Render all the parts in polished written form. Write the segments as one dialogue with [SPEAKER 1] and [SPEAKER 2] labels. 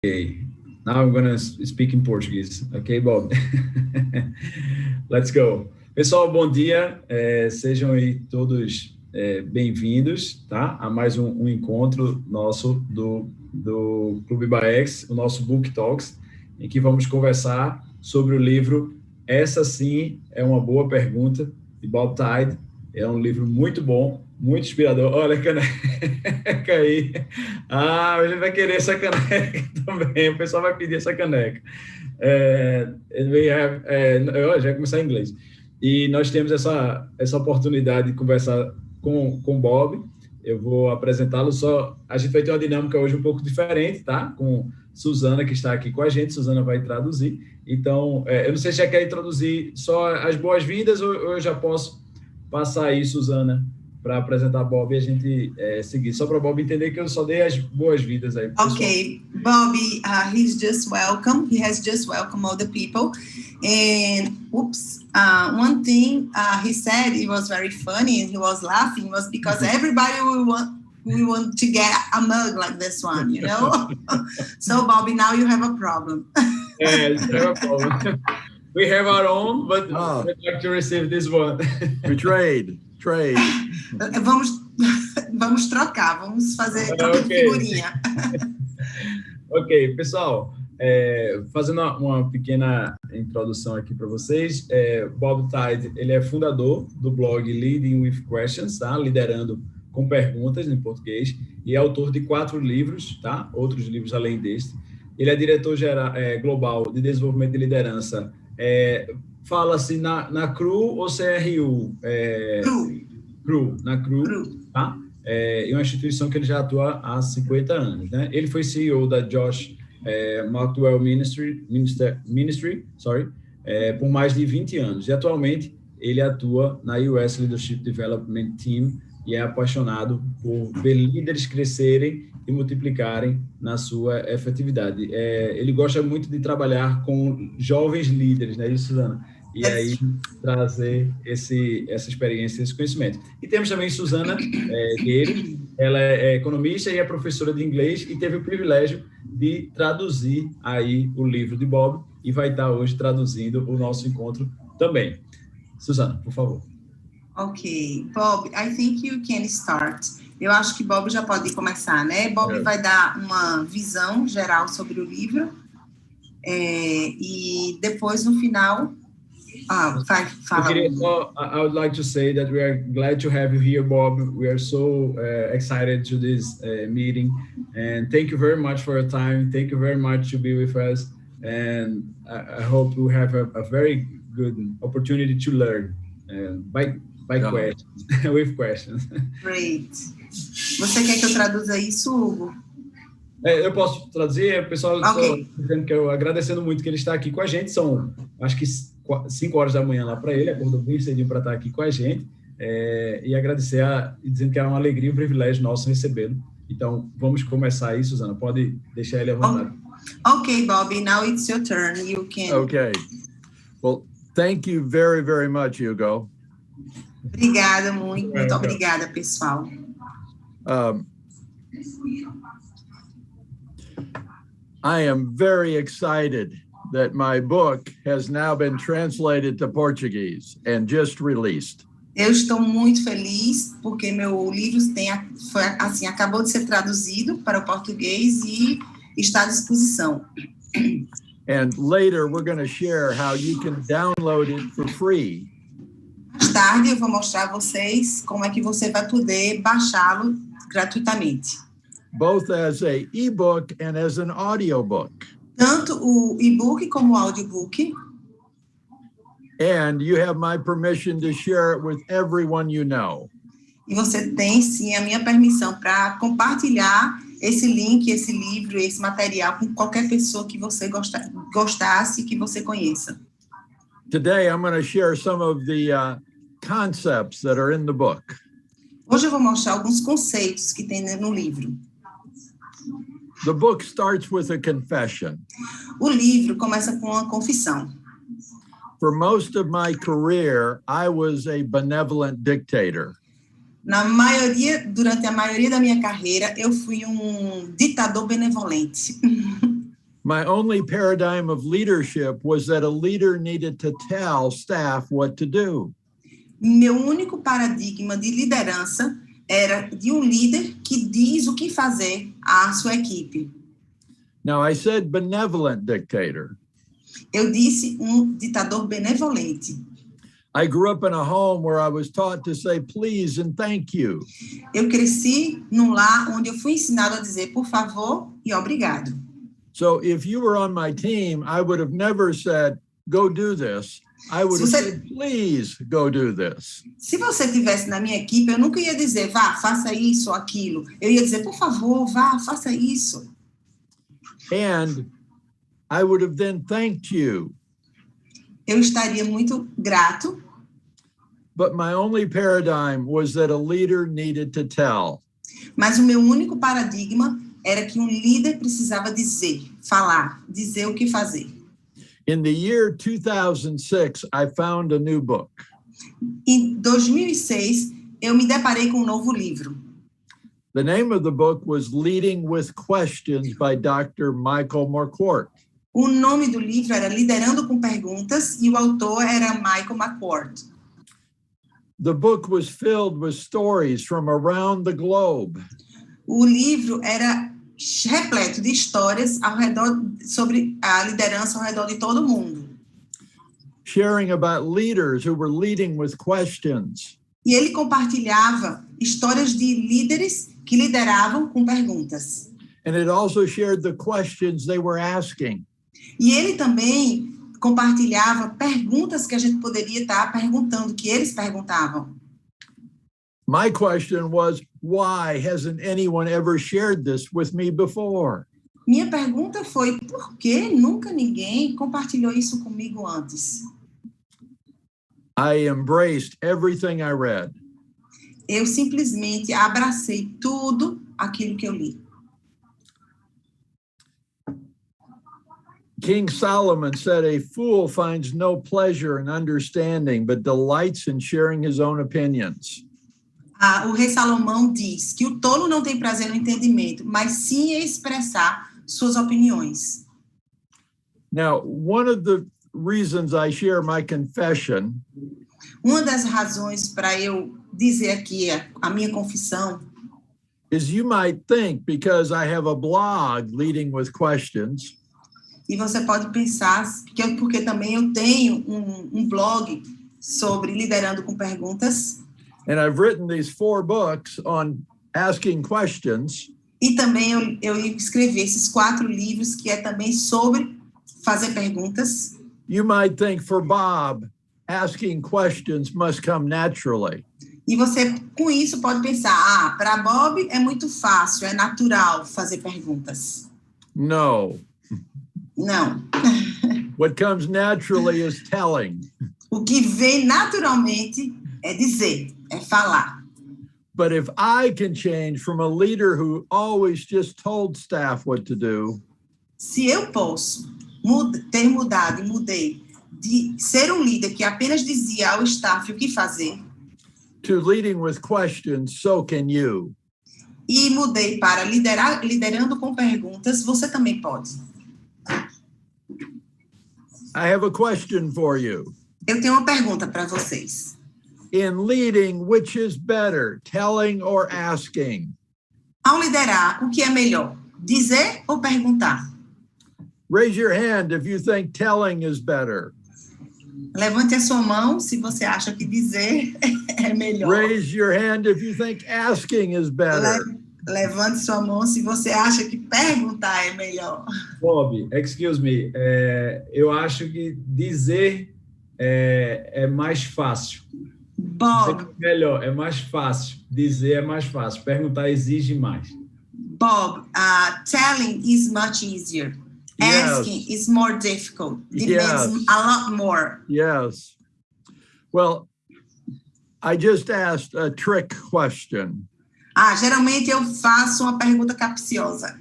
[SPEAKER 1] Okay, now I'm gonna speak in Portuguese. Okay, Bob? Let's go. Pessoal, bom dia. Sejam aí todos bem-vindos, tá? A mais um encontro nosso do CLUBE BAEX, o nosso Book Talks, em que vamos conversar sobre o livro Essa, sim, é uma boa pergunta, de Bob Tiede. É um livro muito bom, muito inspirador. Olha a caneca aí. Ah, ele vai querer essa caneca também. O pessoal vai pedir essa caneca. Já vai começar em inglês. E nós temos essa oportunidade de conversar com o Bob. Eu vou apresentá-lo só. A gente vai ter uma dinâmica hoje um pouco diferente, tá? Com Suzana, que está aqui com a gente. Suzana vai traduzir. Então, eu não sei se já quer introduzir só as boas-vindas ou eu já posso passar aí, Suzana, para apresentar Bob e a gente seguir. Só para Bob entender que eu só dei as boas-vindas aí.
[SPEAKER 2] Okay, Bobby, he's just welcome. He has just welcomed all the people. And, one thing he said, it was very funny, and he was laughing, was because everybody we want to get a mug like this one, you know? So, Bobby, now you have a problem.
[SPEAKER 1] Yeah, you have a problem. We have our own, but we'd like to receive this one.
[SPEAKER 3] We trade.
[SPEAKER 2] Vamos trocar, vamos fazer troca de figurinha.
[SPEAKER 1] Ok, pessoal, fazendo uma pequena introdução aqui para vocês, Bob Tiede, ele é fundador do blog Leading with Questions, tá? Liderando com perguntas em português, e é autor de 4 livros, tá? Outros livros além deste. Ele é diretor global de desenvolvimento de liderança. Fala-se na CRU ou CRU? CRU, na CRU, tá? É uma instituição que ele já atua há 50 anos, né? Ele foi CEO da Josh Maxwell Ministry, por mais de 20 anos. E atualmente ele atua na US Leadership Development Team e é apaixonado por ver líderes crescerem e multiplicarem na sua efetividade. Ele gosta muito de trabalhar com jovens líderes, né, isso, Suzana? E aí trazer essa experiência, esse conhecimento. E temos também Suzana dele, ela é economista e é professora de inglês e teve o privilégio de traduzir aí o livro de Bob e vai estar hoje traduzindo o nosso encontro também. Suzana, por favor.
[SPEAKER 2] Ok, Bob, I think you can start. Eu acho que Bob já pode começar, né? Bob vai dar uma visão geral sobre o livro e depois, no final, vai falar.
[SPEAKER 1] I would like to say that we are glad to have you here, Bob. We are so excited to this meeting, and thank you very much for your time. Thank you very much to be with us, and I hope we have a very good opportunity to learn by questions, with questions.
[SPEAKER 2] Great. Você quer que eu traduza isso, Hugo?
[SPEAKER 1] Eu posso traduzir, pessoal, okay. Dizendo que eu agradecendo muito que ele está aqui com a gente, são acho que 5 horas da manhã lá para ele, acordou bem cedinho para estar aqui com a gente, e agradecer e dizendo que é uma alegria e um privilégio nosso recebê-lo. Então, vamos começar aí, Suzana, pode deixar ele à vontade.
[SPEAKER 2] Ok, Bobby, now it's your turn, you can.
[SPEAKER 3] Okay, well, thank you very, very much, Hugo.
[SPEAKER 2] Obrigada, muito obrigada, pessoal.
[SPEAKER 3] I am very excited that my book has now been translated to Portuguese and just released.
[SPEAKER 2] Eu estou muito feliz porque meu livro acabou de ser traduzido para o português e está à disposição.
[SPEAKER 3] And later we're going to share how you can download it for free.
[SPEAKER 2] Mais tarde eu vou mostrar a vocês como é que você vai poder baixá-lo gratuitamente.
[SPEAKER 3] Both as a e-book and as an audiobook.
[SPEAKER 2] Tanto o e-book como o audiobook.
[SPEAKER 3] And you have my permission to share it with everyone you know.
[SPEAKER 2] E você tem sim a minha permissão para compartilhar esse link, esse livro, esse material com qualquer pessoa que você gostasse, que você conheça.
[SPEAKER 3] Today I'm going to share some of the concepts that are in the book.
[SPEAKER 2] Hoje eu vou mostrar alguns conceitos que tem no livro.
[SPEAKER 3] The book starts with a confession.
[SPEAKER 2] O livro começa com uma confissão.
[SPEAKER 3] For most of my career, I was a benevolent dictator.
[SPEAKER 2] Durante a maioria da minha carreira, eu fui ditador benevolente.
[SPEAKER 3] My only paradigm of leadership was that a leader needed to tell staff what to do.
[SPEAKER 2] Meu único paradigma de liderança era de um líder que diz o que fazer à sua equipe.
[SPEAKER 3] Now, I said benevolent dictator.
[SPEAKER 2] Eu disse ditador benevolente.
[SPEAKER 3] I grew up in a home where I was taught to say please and thank you.
[SPEAKER 2] Eu cresci num lar onde eu fui ensinado a dizer por favor e obrigado.
[SPEAKER 3] So if you were on my team, I would have never said, go do this. I would have said, please go do this.
[SPEAKER 2] Se você estivesse na minha equipe, eu nunca ia dizer, vá, faça isso ou aquilo. Eu ia dizer, por favor, vá, faça isso.
[SPEAKER 3] And I would have then thanked you.
[SPEAKER 2] Eu estaria muito grato.
[SPEAKER 3] But my only paradigm was that a leader needed to tell.
[SPEAKER 2] Mas o meu único paradigma era que um líder precisava dizer, falar, dizer o que fazer.
[SPEAKER 3] In the year 2006, I found a new book.
[SPEAKER 2] Em 2006, eu me deparei com um novo livro.
[SPEAKER 3] The name of the book was Leading with Questions by Dr. Michael McCourt.
[SPEAKER 2] O nome do livro era Liderando com Perguntas e o autor era Michael McCourt.
[SPEAKER 3] The book was filled with stories from around the globe.
[SPEAKER 2] O livro era repleto de histórias ao redor sobre a liderança ao redor de todo mundo.
[SPEAKER 3] Sharing about leaders who were leading with questions.
[SPEAKER 2] E ele compartilhava histórias de líderes que lideravam com perguntas.
[SPEAKER 3] And it also shared the questions they were asking.
[SPEAKER 2] E ele também compartilhava perguntas que a gente poderia estar perguntando, que eles perguntavam.
[SPEAKER 3] My question was, why hasn't anyone ever shared this with me before?
[SPEAKER 2] Minha pergunta foi, por que nunca ninguém compartilhou isso comigo antes?
[SPEAKER 3] I embraced everything I read.
[SPEAKER 2] Eu simplesmente abracei tudo aquilo que eu li.
[SPEAKER 3] King Solomon said, a fool finds no pleasure in understanding, but delights in sharing his own opinions.
[SPEAKER 2] O rei Salomão diz que o tolo não tem prazer no entendimento, mas sim em expressar suas opiniões.
[SPEAKER 3] Now, one of the reasons I share my confession
[SPEAKER 2] Uma das razões para eu dizer aqui a minha confissão
[SPEAKER 3] is you might think because I have a blog leading with questions,
[SPEAKER 2] e você pode pensar que porque também eu tenho um blog sobre liderando com perguntas.
[SPEAKER 3] and I've written these 4 books on asking questions.
[SPEAKER 2] E também eu escrevi esses 4 livros que é também sobre fazer perguntas.
[SPEAKER 3] You might think for Bob, asking questions must come naturally.
[SPEAKER 2] E você, com isso, pode pensar, para Bob é muito fácil, é natural fazer perguntas.
[SPEAKER 3] No.
[SPEAKER 2] Não.
[SPEAKER 3] What comes naturally is telling.
[SPEAKER 2] O que vem naturalmente é dizer, é falar.
[SPEAKER 3] But if I can change from a leader who always just told staff what to do,
[SPEAKER 2] Se eu posso ter mudado e mudei de ser um líder que apenas dizia ao staff o que fazer,
[SPEAKER 3] to leading with questions, so can you.
[SPEAKER 2] e mudei para liderando com perguntas, você também pode.
[SPEAKER 3] I have a question for you.
[SPEAKER 2] Eu tenho uma pergunta para vocês.
[SPEAKER 3] In leading, which is better, telling or asking?
[SPEAKER 2] Ao liderar, o que é melhor? Dizer ou perguntar?
[SPEAKER 3] Raise your hand if you think telling is better.
[SPEAKER 2] Levante a sua mão se você acha que dizer é melhor.
[SPEAKER 3] Raise your hand if you think asking is better.
[SPEAKER 2] Levante sua mão se você acha que perguntar é melhor.
[SPEAKER 1] Bob, excuse me, eu acho que dizer é mais fácil.
[SPEAKER 2] Bob,
[SPEAKER 1] Dizer é melhor, é mais fácil. Dizer é mais fácil. Perguntar exige mais.
[SPEAKER 2] Bob, telling is much easier.
[SPEAKER 3] Yes.
[SPEAKER 2] Asking is more difficult. Demands
[SPEAKER 3] Yes.
[SPEAKER 2] a lot more.
[SPEAKER 3] Yes. Well, I just asked a trick question.
[SPEAKER 2] Geralmente eu faço uma pergunta capciosa.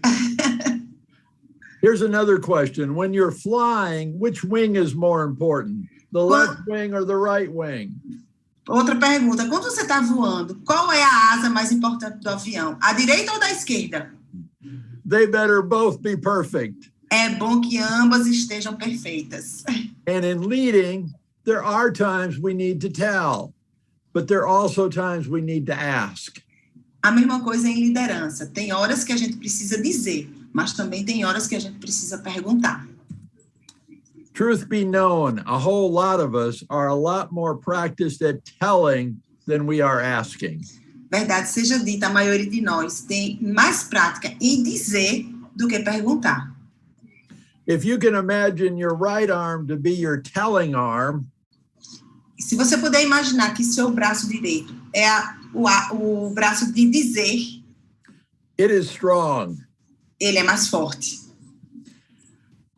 [SPEAKER 3] Here's another question. When you're flying, which wing is more important? The left wing or the right wing?
[SPEAKER 2] Outra pergunta. Quando você está voando, qual é a asa mais importante do avião? A direita ou da esquerda?
[SPEAKER 3] They better both be perfect.
[SPEAKER 2] É bom que ambas estejam perfeitas.
[SPEAKER 3] And in leading, there are times we need to tell, but there are also times we need to ask.
[SPEAKER 2] A mesma coisa em liderança. Tem horas que a gente precisa dizer, mas também tem horas que a gente precisa perguntar.
[SPEAKER 3] Truth be known, a whole lot of us are a lot more practiced at telling than we are asking.
[SPEAKER 2] Verdade seja dita, a maioria de nós tem mais prática em dizer do que perguntar.
[SPEAKER 3] If you can imagine your right arm to be your telling arm,
[SPEAKER 2] Se você puder imaginar que seu braço direito é o braço de dizer,
[SPEAKER 3] it is strong.
[SPEAKER 2] ele é mais forte.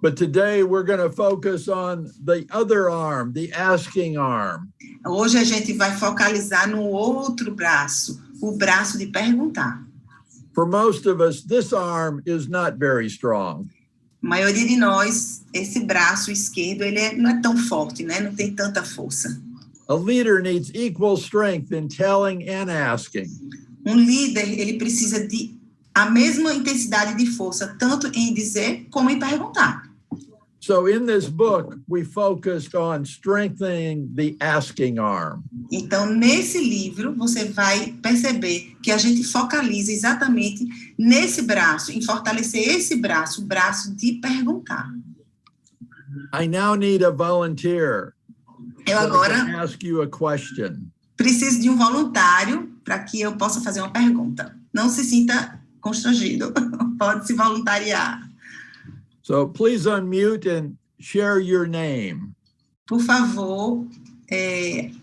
[SPEAKER 3] But today we're going to focus on the other arm, the asking arm.
[SPEAKER 2] Hoje a gente vai focalizar no outro braço, o braço de perguntar.
[SPEAKER 3] For most of us, this arm is not very strong.
[SPEAKER 2] A maioria de nós, esse braço esquerdo, não é tão forte, né? Não tem tanta força.
[SPEAKER 3] A leader needs equal strength in telling and asking.
[SPEAKER 2] Líder, ele precisa de a mesma intensidade de força, tanto em dizer como em perguntar.
[SPEAKER 3] So in this book, we focused on strengthening the asking arm.
[SPEAKER 2] Então, nesse livro, você vai perceber que a gente focaliza exatamente nesse braço, em fortalecer esse braço, o braço de perguntar.
[SPEAKER 3] I now need a volunteer.
[SPEAKER 2] Eu agora
[SPEAKER 3] ask you a question.
[SPEAKER 2] Preciso de um voluntário para que eu possa fazer uma pergunta. Não se sinta constrangido, pode se voluntariar.
[SPEAKER 3] So please unmute and share your name.
[SPEAKER 2] Por favor,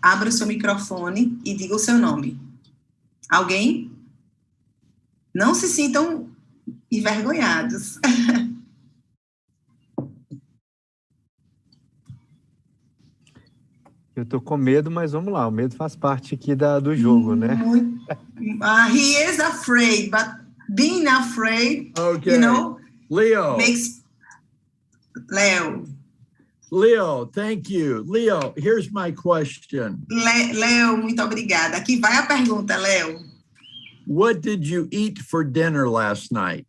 [SPEAKER 2] abra o seu microfone e diga o seu nome. Alguém? Não se sintam envergonhados.
[SPEAKER 4] Eu tô com medo, mas vamos lá. O medo faz parte aqui do jogo, né?
[SPEAKER 2] He is afraid, but being afraid,
[SPEAKER 3] okay.
[SPEAKER 2] You know,
[SPEAKER 3] Leo.
[SPEAKER 2] Makes
[SPEAKER 3] Leo, thank you. Leo, here's my question.
[SPEAKER 2] Leo, muito obrigada. Aqui vai a pergunta, Leo.
[SPEAKER 3] What did you eat for dinner last night?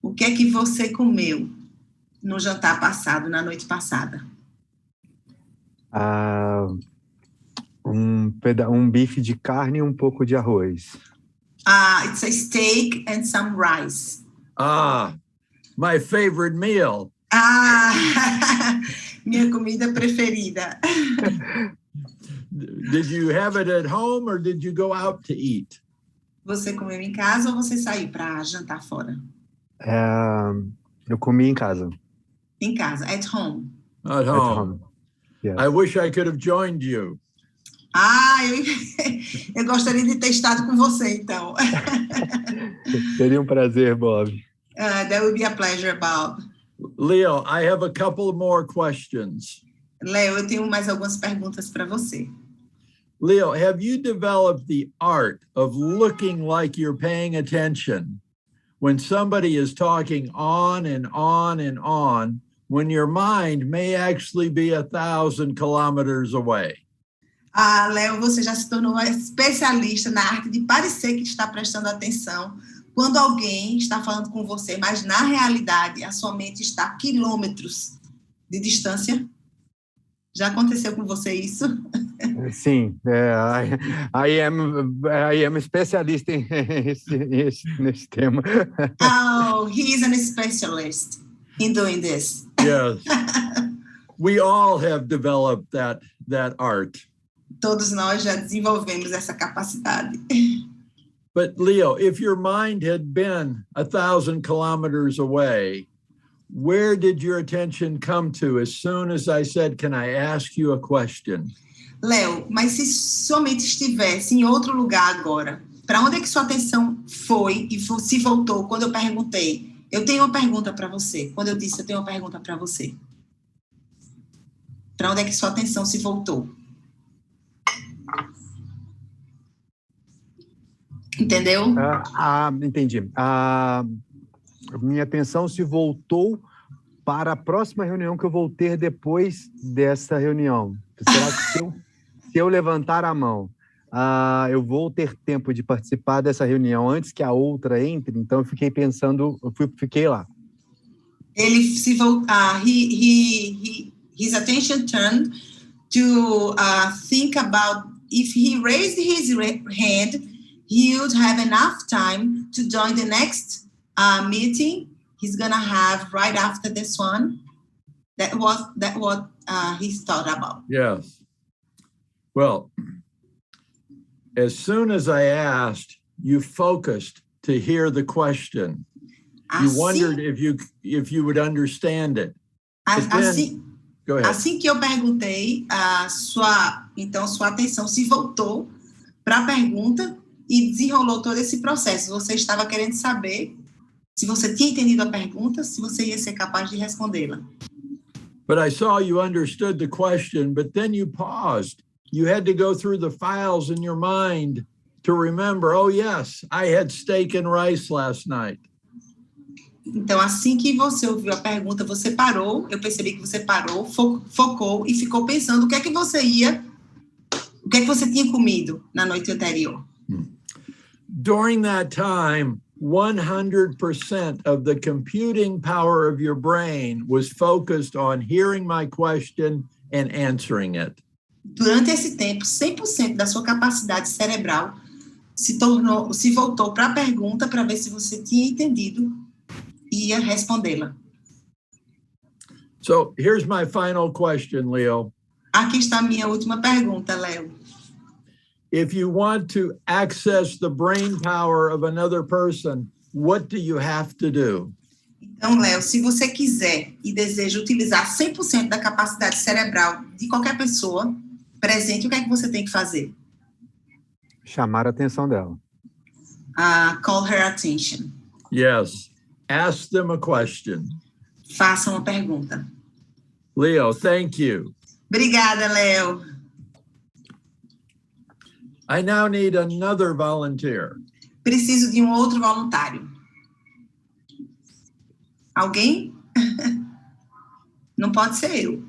[SPEAKER 2] O que é que você comeu no jantar passado, na noite passada?
[SPEAKER 4] Um bife de carne e um pouco de arroz.
[SPEAKER 2] It's a steak and some rice.
[SPEAKER 3] My favorite meal.
[SPEAKER 2] Minha comida preferida.
[SPEAKER 3] Did you have it at home or did you go out to eat?
[SPEAKER 2] Você comeu em casa ou você saiu para jantar fora?
[SPEAKER 4] Eu comi em casa.
[SPEAKER 2] Em casa, at home.
[SPEAKER 3] At home.
[SPEAKER 4] Yes.
[SPEAKER 3] I wish I could have joined you.
[SPEAKER 2] Eu gostaria de ter estado com você, então.
[SPEAKER 4] Seria um prazer, Bob.
[SPEAKER 2] That would be a pleasure, Bob.
[SPEAKER 3] Leo, I have a couple more questions.
[SPEAKER 2] Leo, eu tenho mais algumas perguntas para você.
[SPEAKER 3] Leo, have you developed the art of looking like you're paying attention when somebody is talking on and on and on, when your mind may actually be 1,000 kilometers away?
[SPEAKER 2] Leo, você já se tornou especialista na arte de parecer que está prestando atenção quando alguém está falando com você, mas na realidade a sua mente está a quilômetros de distância. Já aconteceu com você isso?
[SPEAKER 4] Sim, I am especialista nesse tema.
[SPEAKER 2] He is an specialist in doing this.
[SPEAKER 3] Yes. We all have developed that art.
[SPEAKER 2] Todos nós já desenvolvemos essa capacidade.
[SPEAKER 3] But Leo, if your mind had been 1,000 kilometers away, where did your attention come to as soon as I said, can I ask you a question?
[SPEAKER 2] Leo, mas se somente estivesse em outro lugar agora, para onde é que sua atenção foi e se voltou quando eu perguntei, eu tenho uma pergunta para você, quando eu disse, eu tenho uma pergunta para você? Para onde é que sua atenção se voltou? Entendeu?
[SPEAKER 4] Entendi. Minha atenção se voltou para a próxima reunião que eu vou ter depois dessa reunião. Será que se eu levantar a mão, eu vou ter tempo de participar dessa reunião antes que a outra entre? Então, eu fiquei pensando, fiquei lá.
[SPEAKER 2] Ele se his attention turned to think about if he raised his hand, he would have enough time to join the next meeting he's gonna have right after this one. That what he thought about.
[SPEAKER 3] Yes. Well, as soon as I asked, you focused to hear the question. You wondered if you would understand it. Go ahead.
[SPEAKER 2] Assim que eu perguntei, sua atenção se voltou para a pergunta e desenrolou todo esse processo. Você estava querendo saber se você tinha entendido a pergunta, se você ia ser capaz de respondê-la.
[SPEAKER 3] But I saw you understood the question, but then you paused. You had to go through the files in your mind to remember, oh yes, I had steak and rice last night.
[SPEAKER 2] Então, assim que você ouviu a pergunta, você parou, eu percebi que você parou, focou e ficou pensando o que é que você tinha comido na noite anterior.
[SPEAKER 3] During that time, 100% of the computing power of your brain was focused on hearing my question and answering it.
[SPEAKER 2] Durante esse tempo, 100% da sua capacidade cerebral se voltou para a pergunta para ver se você tinha entendido e ia respondê-la.
[SPEAKER 3] So, here's my final question, Leo.
[SPEAKER 2] Aqui está a minha última pergunta, Léo.
[SPEAKER 3] If you want to access the brain power of another person, what do you have to do?
[SPEAKER 2] Então, Léo, se você quiser e deseja utilizar 100% da capacidade cerebral de qualquer pessoa presente, o que é que você tem que fazer?
[SPEAKER 4] Chamar a atenção dela.
[SPEAKER 2] Call her attention.
[SPEAKER 3] Yes. Ask them a question.
[SPEAKER 2] Faça uma pergunta.
[SPEAKER 3] Leo, thank you.
[SPEAKER 2] Obrigada, Léo.
[SPEAKER 3] I now need another volunteer.
[SPEAKER 2] Preciso de um outro voluntário. Alguém? Não pode ser eu.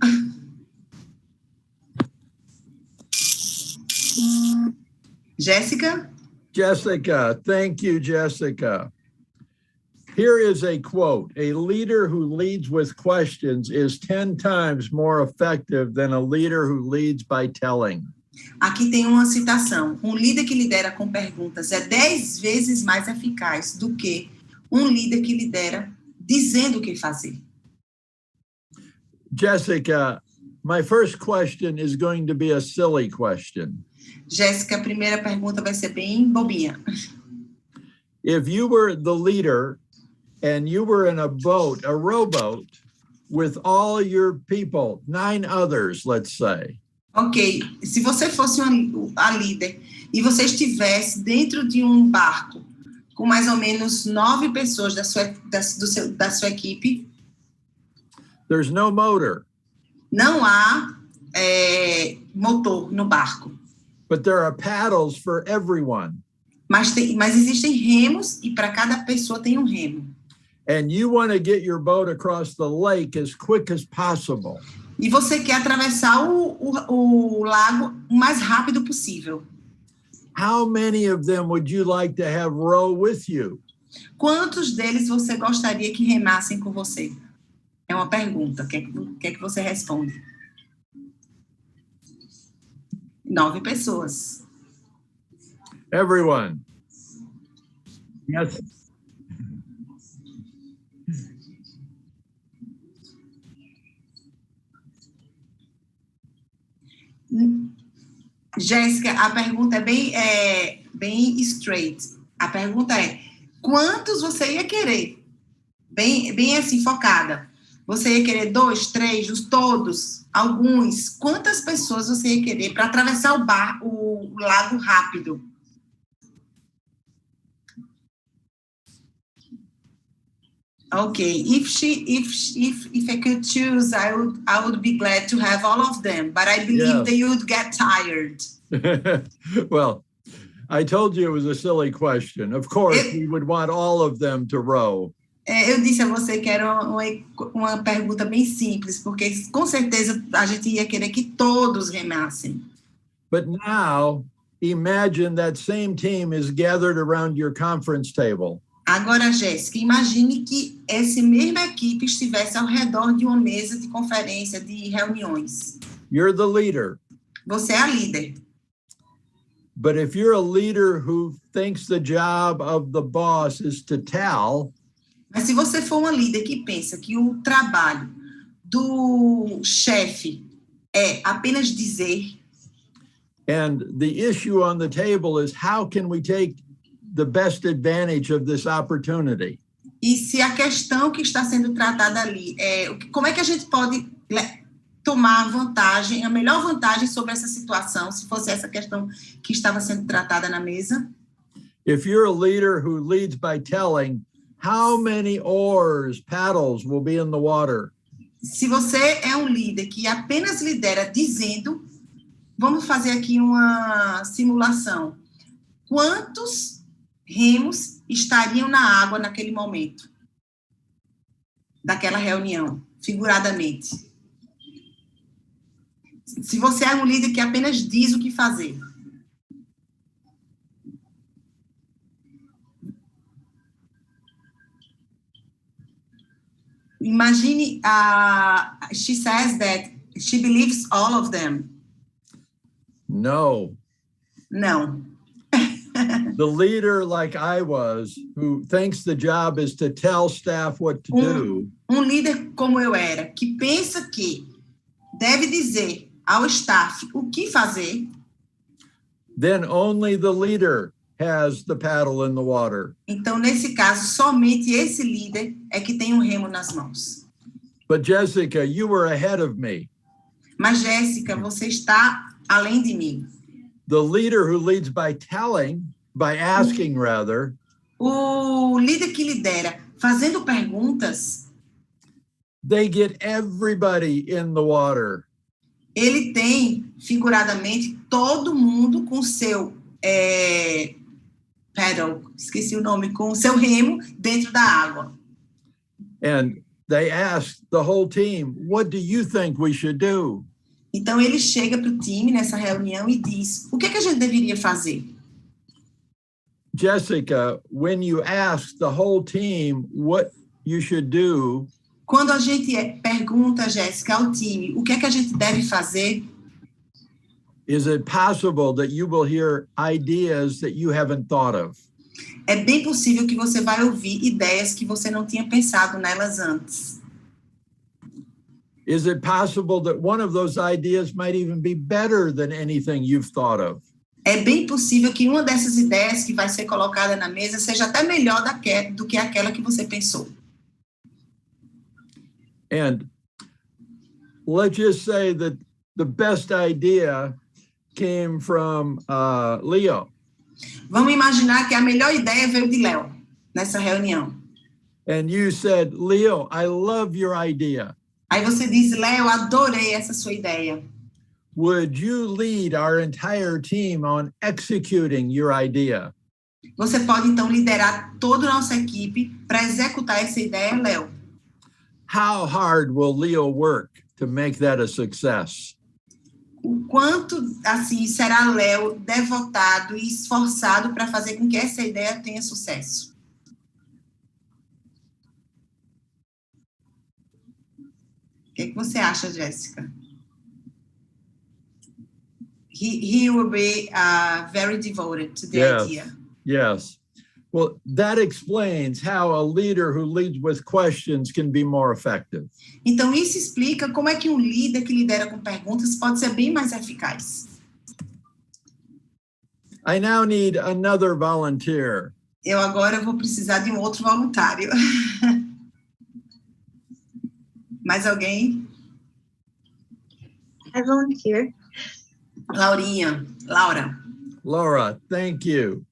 [SPEAKER 2] Jéssica?
[SPEAKER 3] Jessica, thank you, Jessica. Here is a quote. A leader who leads with questions is 10 times more effective than a leader who leads by telling.
[SPEAKER 2] Aqui tem uma citação. Um líder que lidera com perguntas é 10 vezes mais eficaz do que um líder que lidera dizendo o que fazer.
[SPEAKER 3] Jessica, my first question is going to be a silly question.
[SPEAKER 2] Jéssica, a primeira pergunta vai ser bem bobinha.
[SPEAKER 3] If you were the leader and you were in a boat, a rowboat, with all your people, 9 others, let's say.
[SPEAKER 2] Ok, se você fosse a líder e você estivesse dentro de um barco com mais ou menos 9 pessoas da sua equipe.
[SPEAKER 3] There's no motor.
[SPEAKER 2] Não há motor no barco.
[SPEAKER 3] But there are paddles for everyone.
[SPEAKER 2] Mas existem remos e para cada pessoa tem um remo.
[SPEAKER 3] And you want to get your boat across the lake as quick as possible.
[SPEAKER 2] E você quer atravessar o lago o mais rápido possível.
[SPEAKER 3] How many of them would you like to have row with you?
[SPEAKER 2] Quantos deles você gostaria que remassem com você? É uma pergunta. O que é que você responde? 9 pessoas.
[SPEAKER 3] Everyone. Yes.
[SPEAKER 2] Jéssica, a pergunta é bem straight. A pergunta é: quantos você ia querer? Bem assim, focada. Você ia querer 2, 3, todos, alguns? Quantas pessoas você ia querer para atravessar o lago rápido? Okay, if I could choose, I would be glad to have all of them, but I believe they would get tired.
[SPEAKER 3] Well, I told you it was a silly question. Of course, we would want all of them to row.
[SPEAKER 2] Eu disse a você que era uma pergunta bem simples, porque com certeza a gente ia querer que todos remassem.
[SPEAKER 3] But now, imagine that same team is gathered around your conference table.
[SPEAKER 2] Agora, Jéssica, imagine que essa mesma equipe estivesse ao redor de uma mesa de conferência, de reuniões.
[SPEAKER 3] You're the leader.
[SPEAKER 2] Você é a líder.
[SPEAKER 3] But if you're a leader who thinks the job of the boss is to tell,
[SPEAKER 2] Mas se você for uma líder que pensa que o trabalho do chefe é apenas dizer,
[SPEAKER 3] and the issue on the table is how can we take the best advantage of this opportunity?
[SPEAKER 2] e se a questão que está sendo tratada ali é como é que a gente pode tomar vantagem, a melhor vantagem sobre essa situação, se fosse essa questão que estava sendo tratada na mesa.
[SPEAKER 3] If you're a leader who leads by telling, how many oars, paddles will be in the water?
[SPEAKER 2] Se você é um líder que apenas lidera dizendo, vamos fazer aqui uma simulação. Quantos remos estariam na água naquele momento? Daquela reunião, figuradamente. Se você é um líder que apenas diz o que fazer. Imagine, she says that she believes all of them.
[SPEAKER 3] No.
[SPEAKER 2] Não.
[SPEAKER 3] The leader like I was, who thinks the job is to tell staff what to do.
[SPEAKER 2] Líder como eu era, que pensa que deve dizer ao staff o que fazer.
[SPEAKER 3] Then only the leader has the paddle in the water.
[SPEAKER 2] Então, nesse caso, somente esse líder é que tem um remo nas mãos.
[SPEAKER 3] But Jessica, you were ahead of me.
[SPEAKER 2] Mas, Jéssica, você está além de mim.
[SPEAKER 3] The leader who leads by telling, by asking rather.
[SPEAKER 2] O líder que lidera fazendo perguntas.
[SPEAKER 3] They get everybody in the water.
[SPEAKER 2] Ele tem, figuradamente, todo mundo com seu paddle, esqueci o nome, com seu remo dentro da água.
[SPEAKER 3] And they ask the whole team, what do you think we should do?
[SPEAKER 2] Então, ele chega para o time nessa reunião e diz, o que é que a gente deveria fazer?
[SPEAKER 3] Jessica, when you ask the whole team what you should do,
[SPEAKER 2] quando a gente pergunta, Jéssica, ao time, o que é que a gente deve fazer?
[SPEAKER 3] Is it possible that you will hear ideas that you haven't thought of?
[SPEAKER 2] É bem possível que você vai ouvir ideias que você não tinha pensado nelas antes.
[SPEAKER 3] Is it possible that one of those ideas might even be better than anything you've thought of?
[SPEAKER 2] É bem possível que uma dessas ideias que vai ser colocada na mesa seja até melhor do que aquela que você pensou.
[SPEAKER 3] And let's just say that the best idea came from Leo.
[SPEAKER 2] Vamos imaginar que a melhor ideia veio de Léo, nessa reunião.
[SPEAKER 3] And you said, Leo, I love your idea.
[SPEAKER 2] Aí você diz, Léo, adorei essa sua ideia.
[SPEAKER 3] Would you lead our entire team on executing your idea?
[SPEAKER 2] Você pode, então, liderar toda a nossa equipe para executar essa ideia, Léo.
[SPEAKER 3] How hard will Leo work to make that a success?
[SPEAKER 2] O quanto, assim, será Léo devotado e esforçado para fazer com que essa ideia tenha sucesso? O que você acha, Jéssica? He will be very devoted to the idea.
[SPEAKER 3] Yes. Well, that explains how a leader who leads with questions can be more effective.
[SPEAKER 2] Então, isso explica como é que um líder que lidera com perguntas pode ser bem mais eficaz.
[SPEAKER 3] I now need another volunteer.
[SPEAKER 2] Eu agora vou precisar de um outro voluntário. Mais alguém?
[SPEAKER 5] I volunteer.
[SPEAKER 3] Laura, thank you.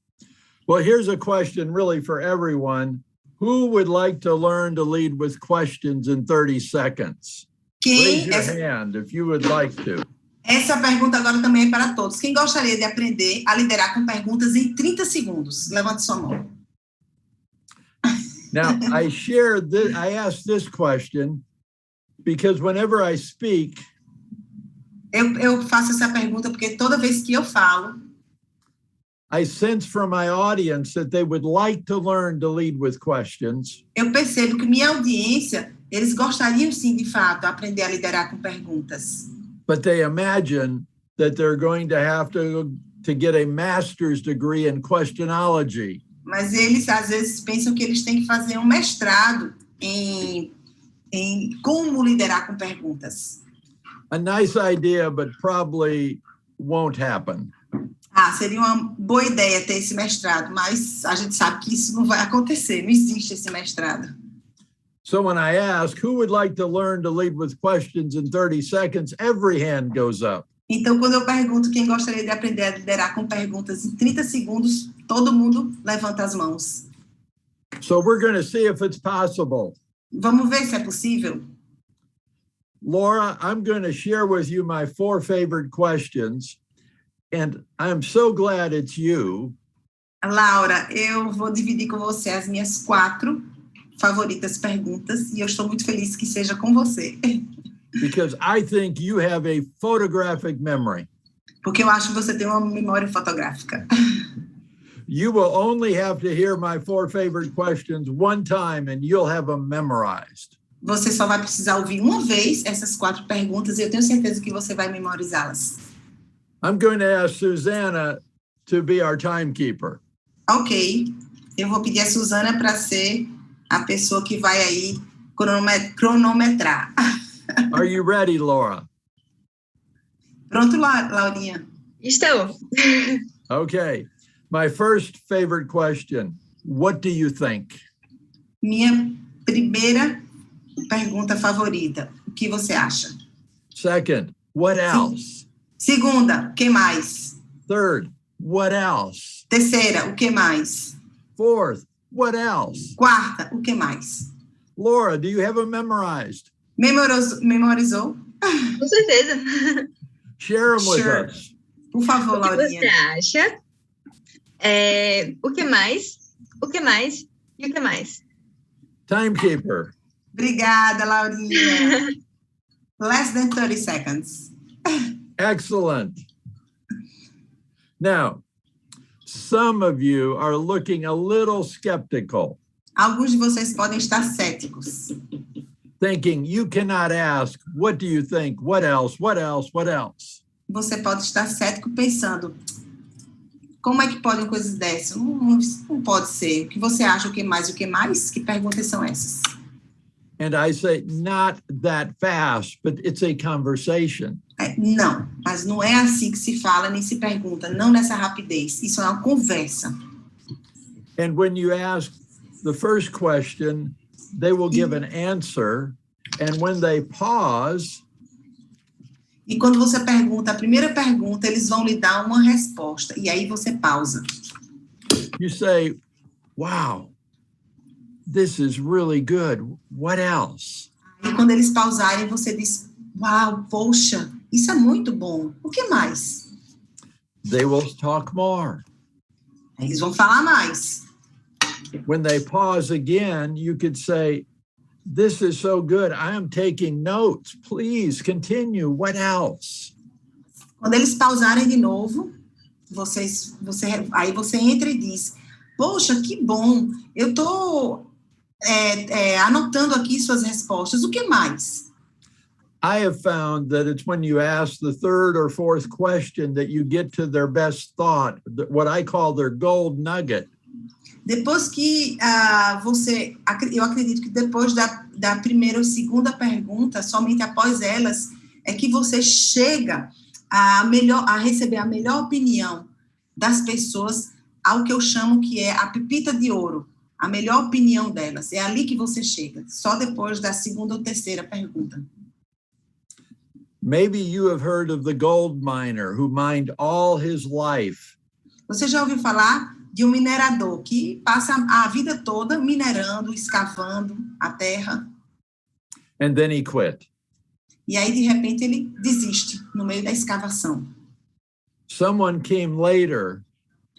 [SPEAKER 3] Well, here's a question really for everyone. Who would like to learn to lead with questions in 30 seconds? Raise your hand if you would like to.
[SPEAKER 2] Essa pergunta agora também é para todos. Quem gostaria de aprender a liderar com perguntas em 30 segundos? Levante sua mão.
[SPEAKER 3] Now, I asked this question because whenever I speak,
[SPEAKER 2] eu faço essa pergunta porque toda vez que eu falo,
[SPEAKER 3] I sense from my audience that they would like to learn to lead with questions.
[SPEAKER 2] Eu percebo que minha audiência, eles gostariam sim, de fato, aprender a liderar com perguntas.
[SPEAKER 3] But they imagine that they're going to have to get a master's degree in questionology.
[SPEAKER 2] Mas eles, às vezes, pensam que eles têm que fazer um mestrado em como liderar com perguntas.
[SPEAKER 3] A nice idea, but probably won't happen.
[SPEAKER 2] Seria uma boa ideia ter esse mestrado, mas a gente sabe que isso não vai acontecer, não existe esse mestrado.
[SPEAKER 3] So when I ask, who would like to learn to lead with questions in 30 seconds, every hand goes up.
[SPEAKER 2] Então, quando eu pergunto quem gostaria de aprender a liderar com perguntas em 30 segundos, todo mundo levanta as mãos.
[SPEAKER 3] So we're going to see if it's possible.
[SPEAKER 2] Vamos ver se é possível?
[SPEAKER 3] Laura, I'm going to share with you my 4 favorite questions, and I'm so glad it's you.
[SPEAKER 2] Laura, eu vou dividir com você as minhas 4 favoritas perguntas, e eu estou muito feliz que seja com você.
[SPEAKER 3] Because I think you have a photographic memory.
[SPEAKER 2] Porque eu acho que você tem uma memória fotográfica.
[SPEAKER 3] You will only have to hear my 4 favorite questions one time and you'll have them memorized.
[SPEAKER 2] Você só vai precisar ouvir uma vez essas 4 perguntas e eu tenho certeza que você vai memorizá-las.
[SPEAKER 3] I'm going to ask Susanna to be our timekeeper.
[SPEAKER 2] Ok. Eu vou pedir a Suzana para ser a pessoa que vai aí cronometrar.
[SPEAKER 3] Are you ready, Laura?
[SPEAKER 2] Pronto, Laurinha?
[SPEAKER 5] Estou.
[SPEAKER 3] Okay. My first favorite question, what do you think?
[SPEAKER 2] Minha primeira pergunta favorita, o que você acha?
[SPEAKER 3] Second, what else?
[SPEAKER 2] Segunda, o que mais?
[SPEAKER 3] Third, what else?
[SPEAKER 2] Terceira, o que mais?
[SPEAKER 3] Fourth, what else?
[SPEAKER 2] Quarta, o que mais?
[SPEAKER 3] Laura, do you have them memorized?
[SPEAKER 2] Memorizou?
[SPEAKER 5] Com certeza.
[SPEAKER 3] Share them with
[SPEAKER 2] Sure.
[SPEAKER 3] us.
[SPEAKER 2] Por favor,
[SPEAKER 5] O que
[SPEAKER 2] Laurinha.
[SPEAKER 5] você acha? O que mais? O que mais? E o que mais?
[SPEAKER 3] Timekeeper.
[SPEAKER 2] Obrigada, Laurinha. Less than 30 seconds.
[SPEAKER 3] Excellent. Now, some of you are looking a little skeptical,
[SPEAKER 2] Alguns de vocês podem estar céticos,
[SPEAKER 3] thinking you cannot ask, what do you think? What else? What else? What else?
[SPEAKER 2] Você pode estar cético pensando, como é que podem coisas dessas? Não pode ser. O que você acha? O que mais? O que mais? Que perguntas são essas?
[SPEAKER 3] And I say, not that fast, but it's a conversation.
[SPEAKER 2] Não, mas não é assim que se fala nem se pergunta, não nessa rapidez. Isso é uma conversa.
[SPEAKER 3] And when you ask the first question, they will give an answer. And when they pause,
[SPEAKER 2] E quando você pergunta a primeira pergunta, eles vão lhe dar uma resposta. E aí você pausa.
[SPEAKER 3] you say, wow, this is really good. What else?
[SPEAKER 2] E quando eles pausarem, você diz, uau, poxa, isso é muito bom. O que mais?
[SPEAKER 3] They will talk more.
[SPEAKER 2] Eles vão falar mais.
[SPEAKER 3] When they pause again, you could say, this is so good. I am taking notes. Please continue. What else?
[SPEAKER 2] Quando eles pausarem de novo, aí você entra e diz, poxa, que bom, eu estou anotando aqui suas respostas. O que mais?
[SPEAKER 3] I have found that it's when you ask the third or fourth question that you get to their best thought, what I call their gold nugget.
[SPEAKER 2] Depois que eu acredito que depois da primeira ou segunda pergunta, somente após elas, é que você chega a receber a melhor opinião das pessoas, ao que eu chamo que é a pepita de ouro, a melhor opinião delas. É ali que você chega, só depois da segunda ou terceira pergunta.
[SPEAKER 3] Maybe you have heard of the gold miner who mined all his life.
[SPEAKER 2] Você já ouviu falar de um minerador que passa a vida toda minerando, escavando a terra?
[SPEAKER 3] And then he quit.
[SPEAKER 2] E aí, de repente, ele desiste no meio da escavação.
[SPEAKER 3] Someone came later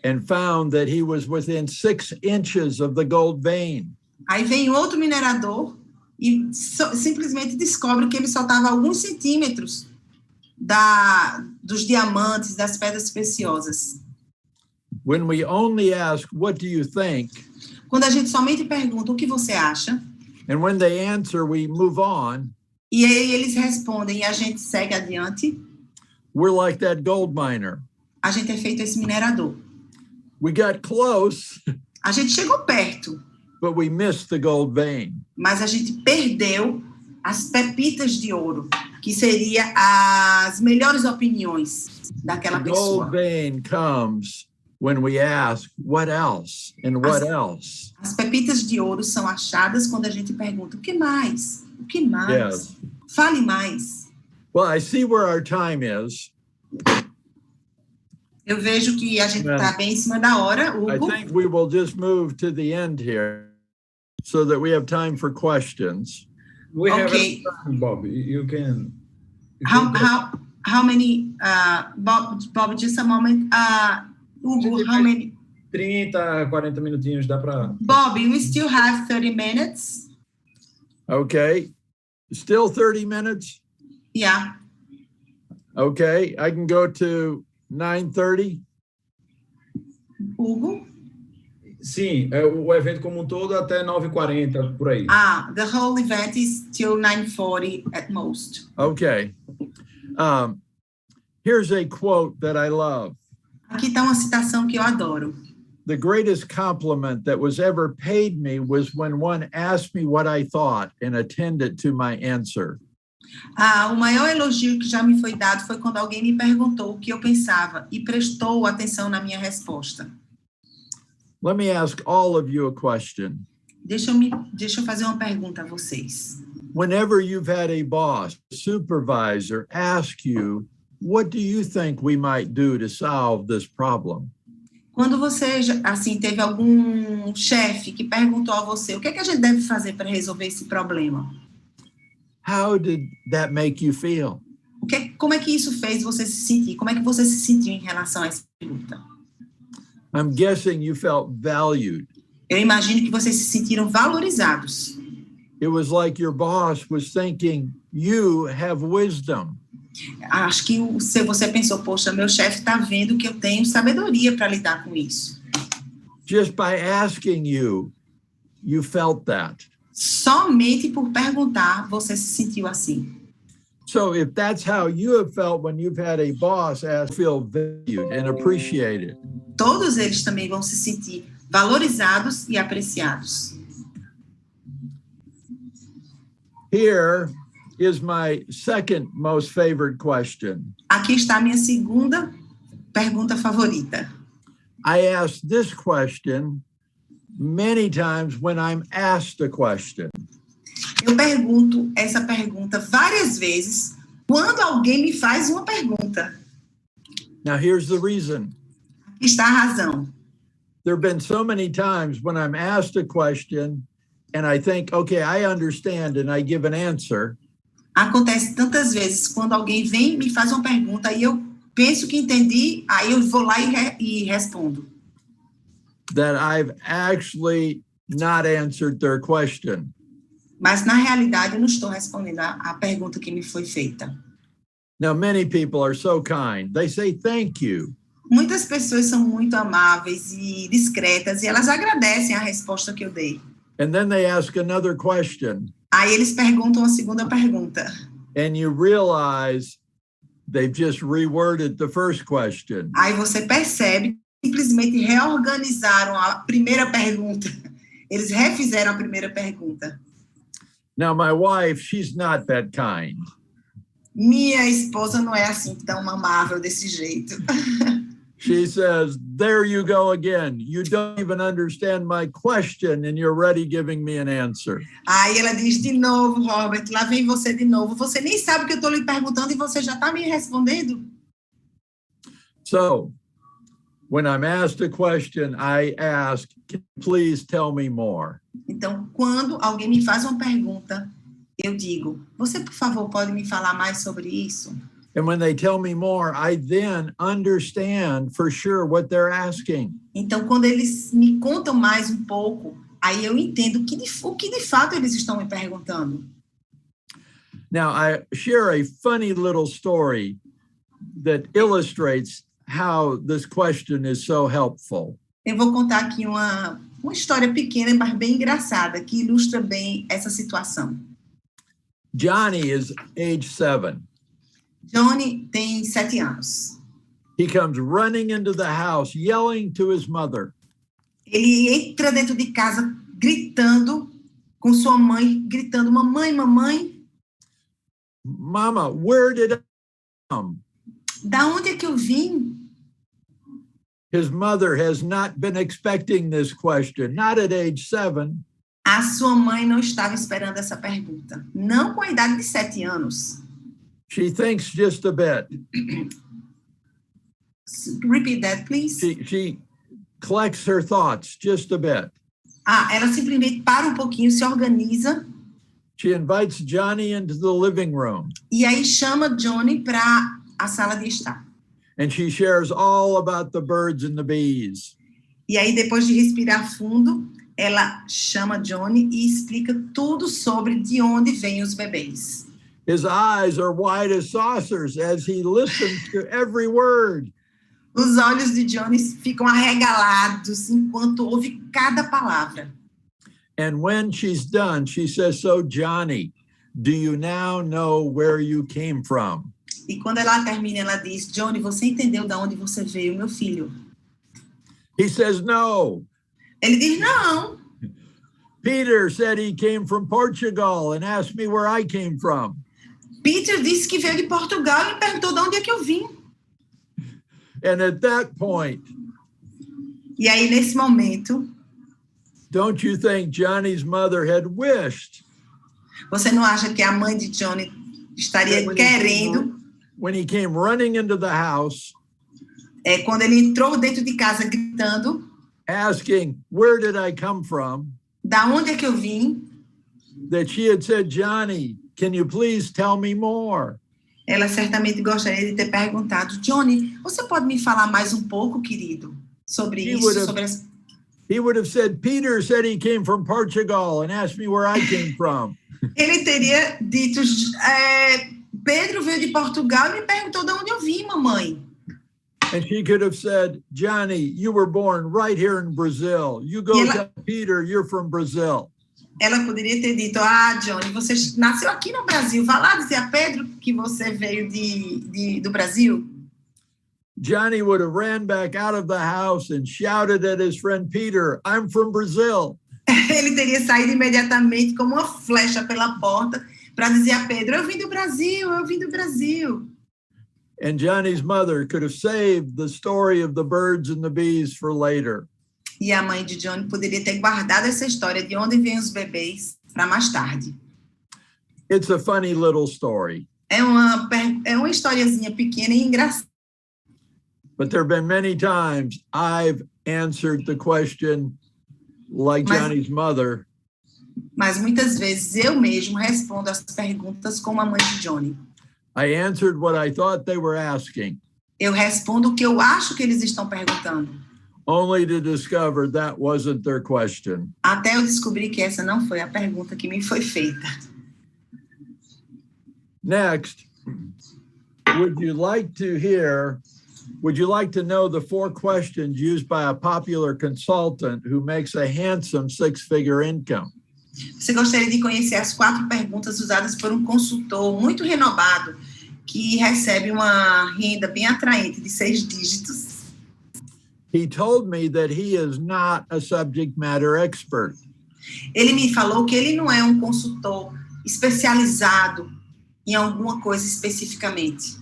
[SPEAKER 3] and found that he was within 6 inches of the gold vein.
[SPEAKER 2] Aí vem outro minerador e simplesmente descobre que ele só estava a alguns centímetros dos diamantes, das pedras preciosas.
[SPEAKER 3] when we only ask, what do you think?
[SPEAKER 2] Quando a gente somente pergunta o que você acha,
[SPEAKER 3] And when they answer, we move on.
[SPEAKER 2] e aí eles respondem e a gente segue adiante,
[SPEAKER 3] We're like that gold miner.
[SPEAKER 2] a gente é feito esse minerador.
[SPEAKER 3] We got close,
[SPEAKER 2] A gente chegou perto,
[SPEAKER 3] but we missed the gold vein.
[SPEAKER 2] mas a gente perdeu as pepitas de ouro, que seria as melhores opiniões daquela
[SPEAKER 3] The
[SPEAKER 2] pessoa.
[SPEAKER 3] gold vein comes when we ask, what else? And what else?
[SPEAKER 2] As pepitas de ouro são achadas quando a gente pergunta, o que mais? O que mais?
[SPEAKER 3] Yes.
[SPEAKER 2] Fale mais.
[SPEAKER 3] Well, I see where our time is.
[SPEAKER 2] Eu vejo que a gente
[SPEAKER 3] Yeah.
[SPEAKER 2] está bem em cima da hora,
[SPEAKER 3] I
[SPEAKER 2] Hugo.
[SPEAKER 3] think we will just move to the end here so that we have time for questions.
[SPEAKER 1] We have
[SPEAKER 2] Okay.
[SPEAKER 1] time, Bob. You can.
[SPEAKER 2] How many, Bob, just a moment. Hugo, how many?
[SPEAKER 1] 30, 40 minutinhos, dá para.
[SPEAKER 2] Bob, we still have 30 minutes.
[SPEAKER 3] Okay. Still 30 minutes?
[SPEAKER 2] Yeah.
[SPEAKER 3] Okay. I can go to 9:30.
[SPEAKER 2] Hugo?
[SPEAKER 1] Sim, o evento como um todo até 9h40, por aí.
[SPEAKER 2] The whole event is till 9:40 at most.
[SPEAKER 3] Okay. Here's a quote that I love.
[SPEAKER 2] Aqui está uma citação que eu adoro.
[SPEAKER 3] The greatest compliment that was ever paid me was when one asked me what I thought and attended to my answer.
[SPEAKER 2] O maior elogio que já me foi dado foi quando alguém me perguntou o que eu pensava e prestou atenção na minha resposta.
[SPEAKER 3] Let me ask all of you a question.
[SPEAKER 2] Deixa eu fazer uma pergunta a vocês.
[SPEAKER 3] Whenever you've had a boss, supervisor ask you, what do you think we might do to solve this problem?
[SPEAKER 2] Quando você, assim, teve algum chefe que perguntou a você, o que é que a gente deve fazer para resolver esse problema?
[SPEAKER 3] How did that make you feel?
[SPEAKER 2] Como é que isso fez você se sentir? Como é que você se sentiu em relação a essa pergunta?
[SPEAKER 3] I'm guessing you felt valued.
[SPEAKER 2] Eu imagino que vocês se sentiram valorizados.
[SPEAKER 3] It was like your boss was thinking, you have wisdom.
[SPEAKER 2] Acho que você pensou, poxa, meu chefe está vendo que eu tenho sabedoria para lidar com isso.
[SPEAKER 3] Just by asking you, you felt that.
[SPEAKER 2] Somente por perguntar, você se sentiu assim.
[SPEAKER 3] So if that's how you have felt when you've had a boss ask, feel valued and appreciated.
[SPEAKER 2] Todos eles também vão se sentir valorizados e apreciados.
[SPEAKER 3] Here is my second most favorite question.
[SPEAKER 2] Aqui está a minha segunda pergunta favorita.
[SPEAKER 3] I ask this question many times when I'm asked a question.
[SPEAKER 2] Eu pergunto essa pergunta várias vezes quando alguém me faz uma pergunta.
[SPEAKER 3] Now here's the reason.
[SPEAKER 2] Aqui está a razão.
[SPEAKER 3] There have been so many times when I'm asked a question and I think, okay, I understand, and I give an answer.
[SPEAKER 2] Acontece tantas vezes quando alguém vem e me faz uma pergunta e eu penso que entendi, aí eu vou lá e respondo.
[SPEAKER 3] That I've actually not answered their question.
[SPEAKER 2] Mas, na realidade, eu não estou respondendo a pergunta que me foi feita.
[SPEAKER 3] Now, many people are so kind. They say thank you.
[SPEAKER 2] Muitas pessoas são muito amáveis e discretas e elas agradecem a resposta que eu dei.
[SPEAKER 3] And then they ask another question.
[SPEAKER 2] Aí eles perguntam a segunda pergunta.
[SPEAKER 3] And you realize they've just reworded the first question.
[SPEAKER 2] Aí você percebe que simplesmente reorganizaram a primeira pergunta. Eles refizeram a primeira pergunta.
[SPEAKER 3] Now, my wife, she's not that kind.
[SPEAKER 2] Minha esposa não é assim tão amável desse jeito.
[SPEAKER 3] She says, there you go again. You don't even understand my question and you're already giving me an answer.
[SPEAKER 2] Aí ela diz de novo, Robert, lá vem você de novo. Você nem sabe o que eu estou lhe perguntando e você já está me respondendo?
[SPEAKER 3] So, when I'm asked a question, I ask, can you please tell me more?
[SPEAKER 2] Então, quando alguém me faz uma pergunta, eu digo, você, por favor, pode me falar mais sobre isso?
[SPEAKER 3] And when they tell me more, I then understand for sure what they're asking.
[SPEAKER 2] Então, quando eles me contam mais um pouco, aí eu entendo o que de fato eles estão me perguntando.
[SPEAKER 3] Now, I share a funny little story that illustrates how this question is so helpful.
[SPEAKER 2] Eu vou contar aqui uma história pequena, mas bem engraçada, que ilustra bem essa situação.
[SPEAKER 3] Johnny is age 7.
[SPEAKER 2] Johnny tem 7 anos.
[SPEAKER 3] He comes running into the house, yelling to his mother.
[SPEAKER 2] Ele entra dentro de casa gritando com sua mãe, gritando, mamãe, mamãe.
[SPEAKER 3] Mama, where did I come?
[SPEAKER 2] Da onde é que eu vim?
[SPEAKER 3] His mother has not been expecting this question, not at age 7.
[SPEAKER 2] A sua mãe não estava esperando essa pergunta. Não com a idade de 7 anos.
[SPEAKER 3] She thinks just a bit.
[SPEAKER 2] Repeat that, please.
[SPEAKER 3] She collects her thoughts just a bit.
[SPEAKER 2] Ela simplesmente para um pouquinho, se organiza.
[SPEAKER 3] She invites Johnny into the living room.
[SPEAKER 2] E aí chama Johnny para a sala de estar.
[SPEAKER 3] And she shares all about the birds and the bees.
[SPEAKER 2] E aí, depois de respirar fundo, ela chama Johnny e explica tudo sobre de onde vêm os bebês.
[SPEAKER 3] His eyes are wide as saucers as he listens to every word.
[SPEAKER 2] Os olhos de Johnny ficam arregalados enquanto ouve cada palavra.
[SPEAKER 3] And when she's done, she says, "So, Johnny, do you now know where you came from?"
[SPEAKER 2] E quando ela termina, ela diz, Johnny, você entendeu de onde você veio, meu filho?
[SPEAKER 3] He says, "No."
[SPEAKER 2] Ele diz, não.
[SPEAKER 3] Peter said he came from Portugal and asked me where I came from.
[SPEAKER 2] Peter disse que veio de Portugal e me perguntou de onde é que eu vim.
[SPEAKER 3] And at that point,
[SPEAKER 2] E aí, nesse momento,
[SPEAKER 3] don't you think Johnny's mother had wished
[SPEAKER 2] você não acha que a mãe de Johnny estaria querendo,
[SPEAKER 3] when he came running into the house,
[SPEAKER 2] quando ele entrou dentro de casa gritando,
[SPEAKER 3] asking, "Where did I come from?"
[SPEAKER 2] da onde é que eu vim?
[SPEAKER 3] That she had said, "Johnny, can you please tell me more?"
[SPEAKER 2] Ela certamente gostaria de ter perguntado, Johnny, você pode me falar mais um pouco, querido, sobre isso?
[SPEAKER 3] He would have said, "Peter said he came from Portugal and asked me where I came from."
[SPEAKER 2] Ele teria dito, Pedro veio de Portugal e me perguntou de onde eu vim, mamãe.
[SPEAKER 3] And she could have said, "Johnny, you were born right here in Brazil. You go tell Peter you're from Brazil."
[SPEAKER 2] Ela poderia ter dito, Johnny, você nasceu aqui no Brasil, vá lá dizer a Pedro que você veio do Brasil.
[SPEAKER 3] Johnny would have ran back out of the house and shouted at his friend Peter, "I'm from Brazil."
[SPEAKER 2] Ele teria saído imediatamente como uma flecha pela porta para dizer a Pedro, eu vim do Brasil, eu vim do Brasil.
[SPEAKER 3] And Johnny's mother could have saved the story of the birds and the bees for later.
[SPEAKER 2] E a mãe de Johnny poderia ter guardado essa história de onde vêm os bebês para mais tarde.
[SPEAKER 3] It's a funny little story.
[SPEAKER 2] É uma historiazinha pequena e engraçada.
[SPEAKER 3] But there have been many times I've answered the question like Johnny's mother.
[SPEAKER 2] Mas muitas vezes eu mesmo respondo as perguntas como a mãe de Johnny.
[SPEAKER 3] I answered what I thought they were asking.
[SPEAKER 2] Eu respondo o que eu acho que eles estão perguntando.
[SPEAKER 3] Only to discover that wasn't their question.
[SPEAKER 2] Até eu descobrir que essa não foi a pergunta que me foi feita.
[SPEAKER 3] Next, would you like to know the 4 questions used by a popular consultant who makes a handsome 6-figure income?
[SPEAKER 2] Você gostaria de conhecer as 4 perguntas usadas por um consultor muito renomado que recebe uma renda bem atraente de 6 dígitos?
[SPEAKER 3] He told me that he is not a subject matter expert.
[SPEAKER 2] Ele me falou que ele não é um consultor especializado em alguma coisa especificamente.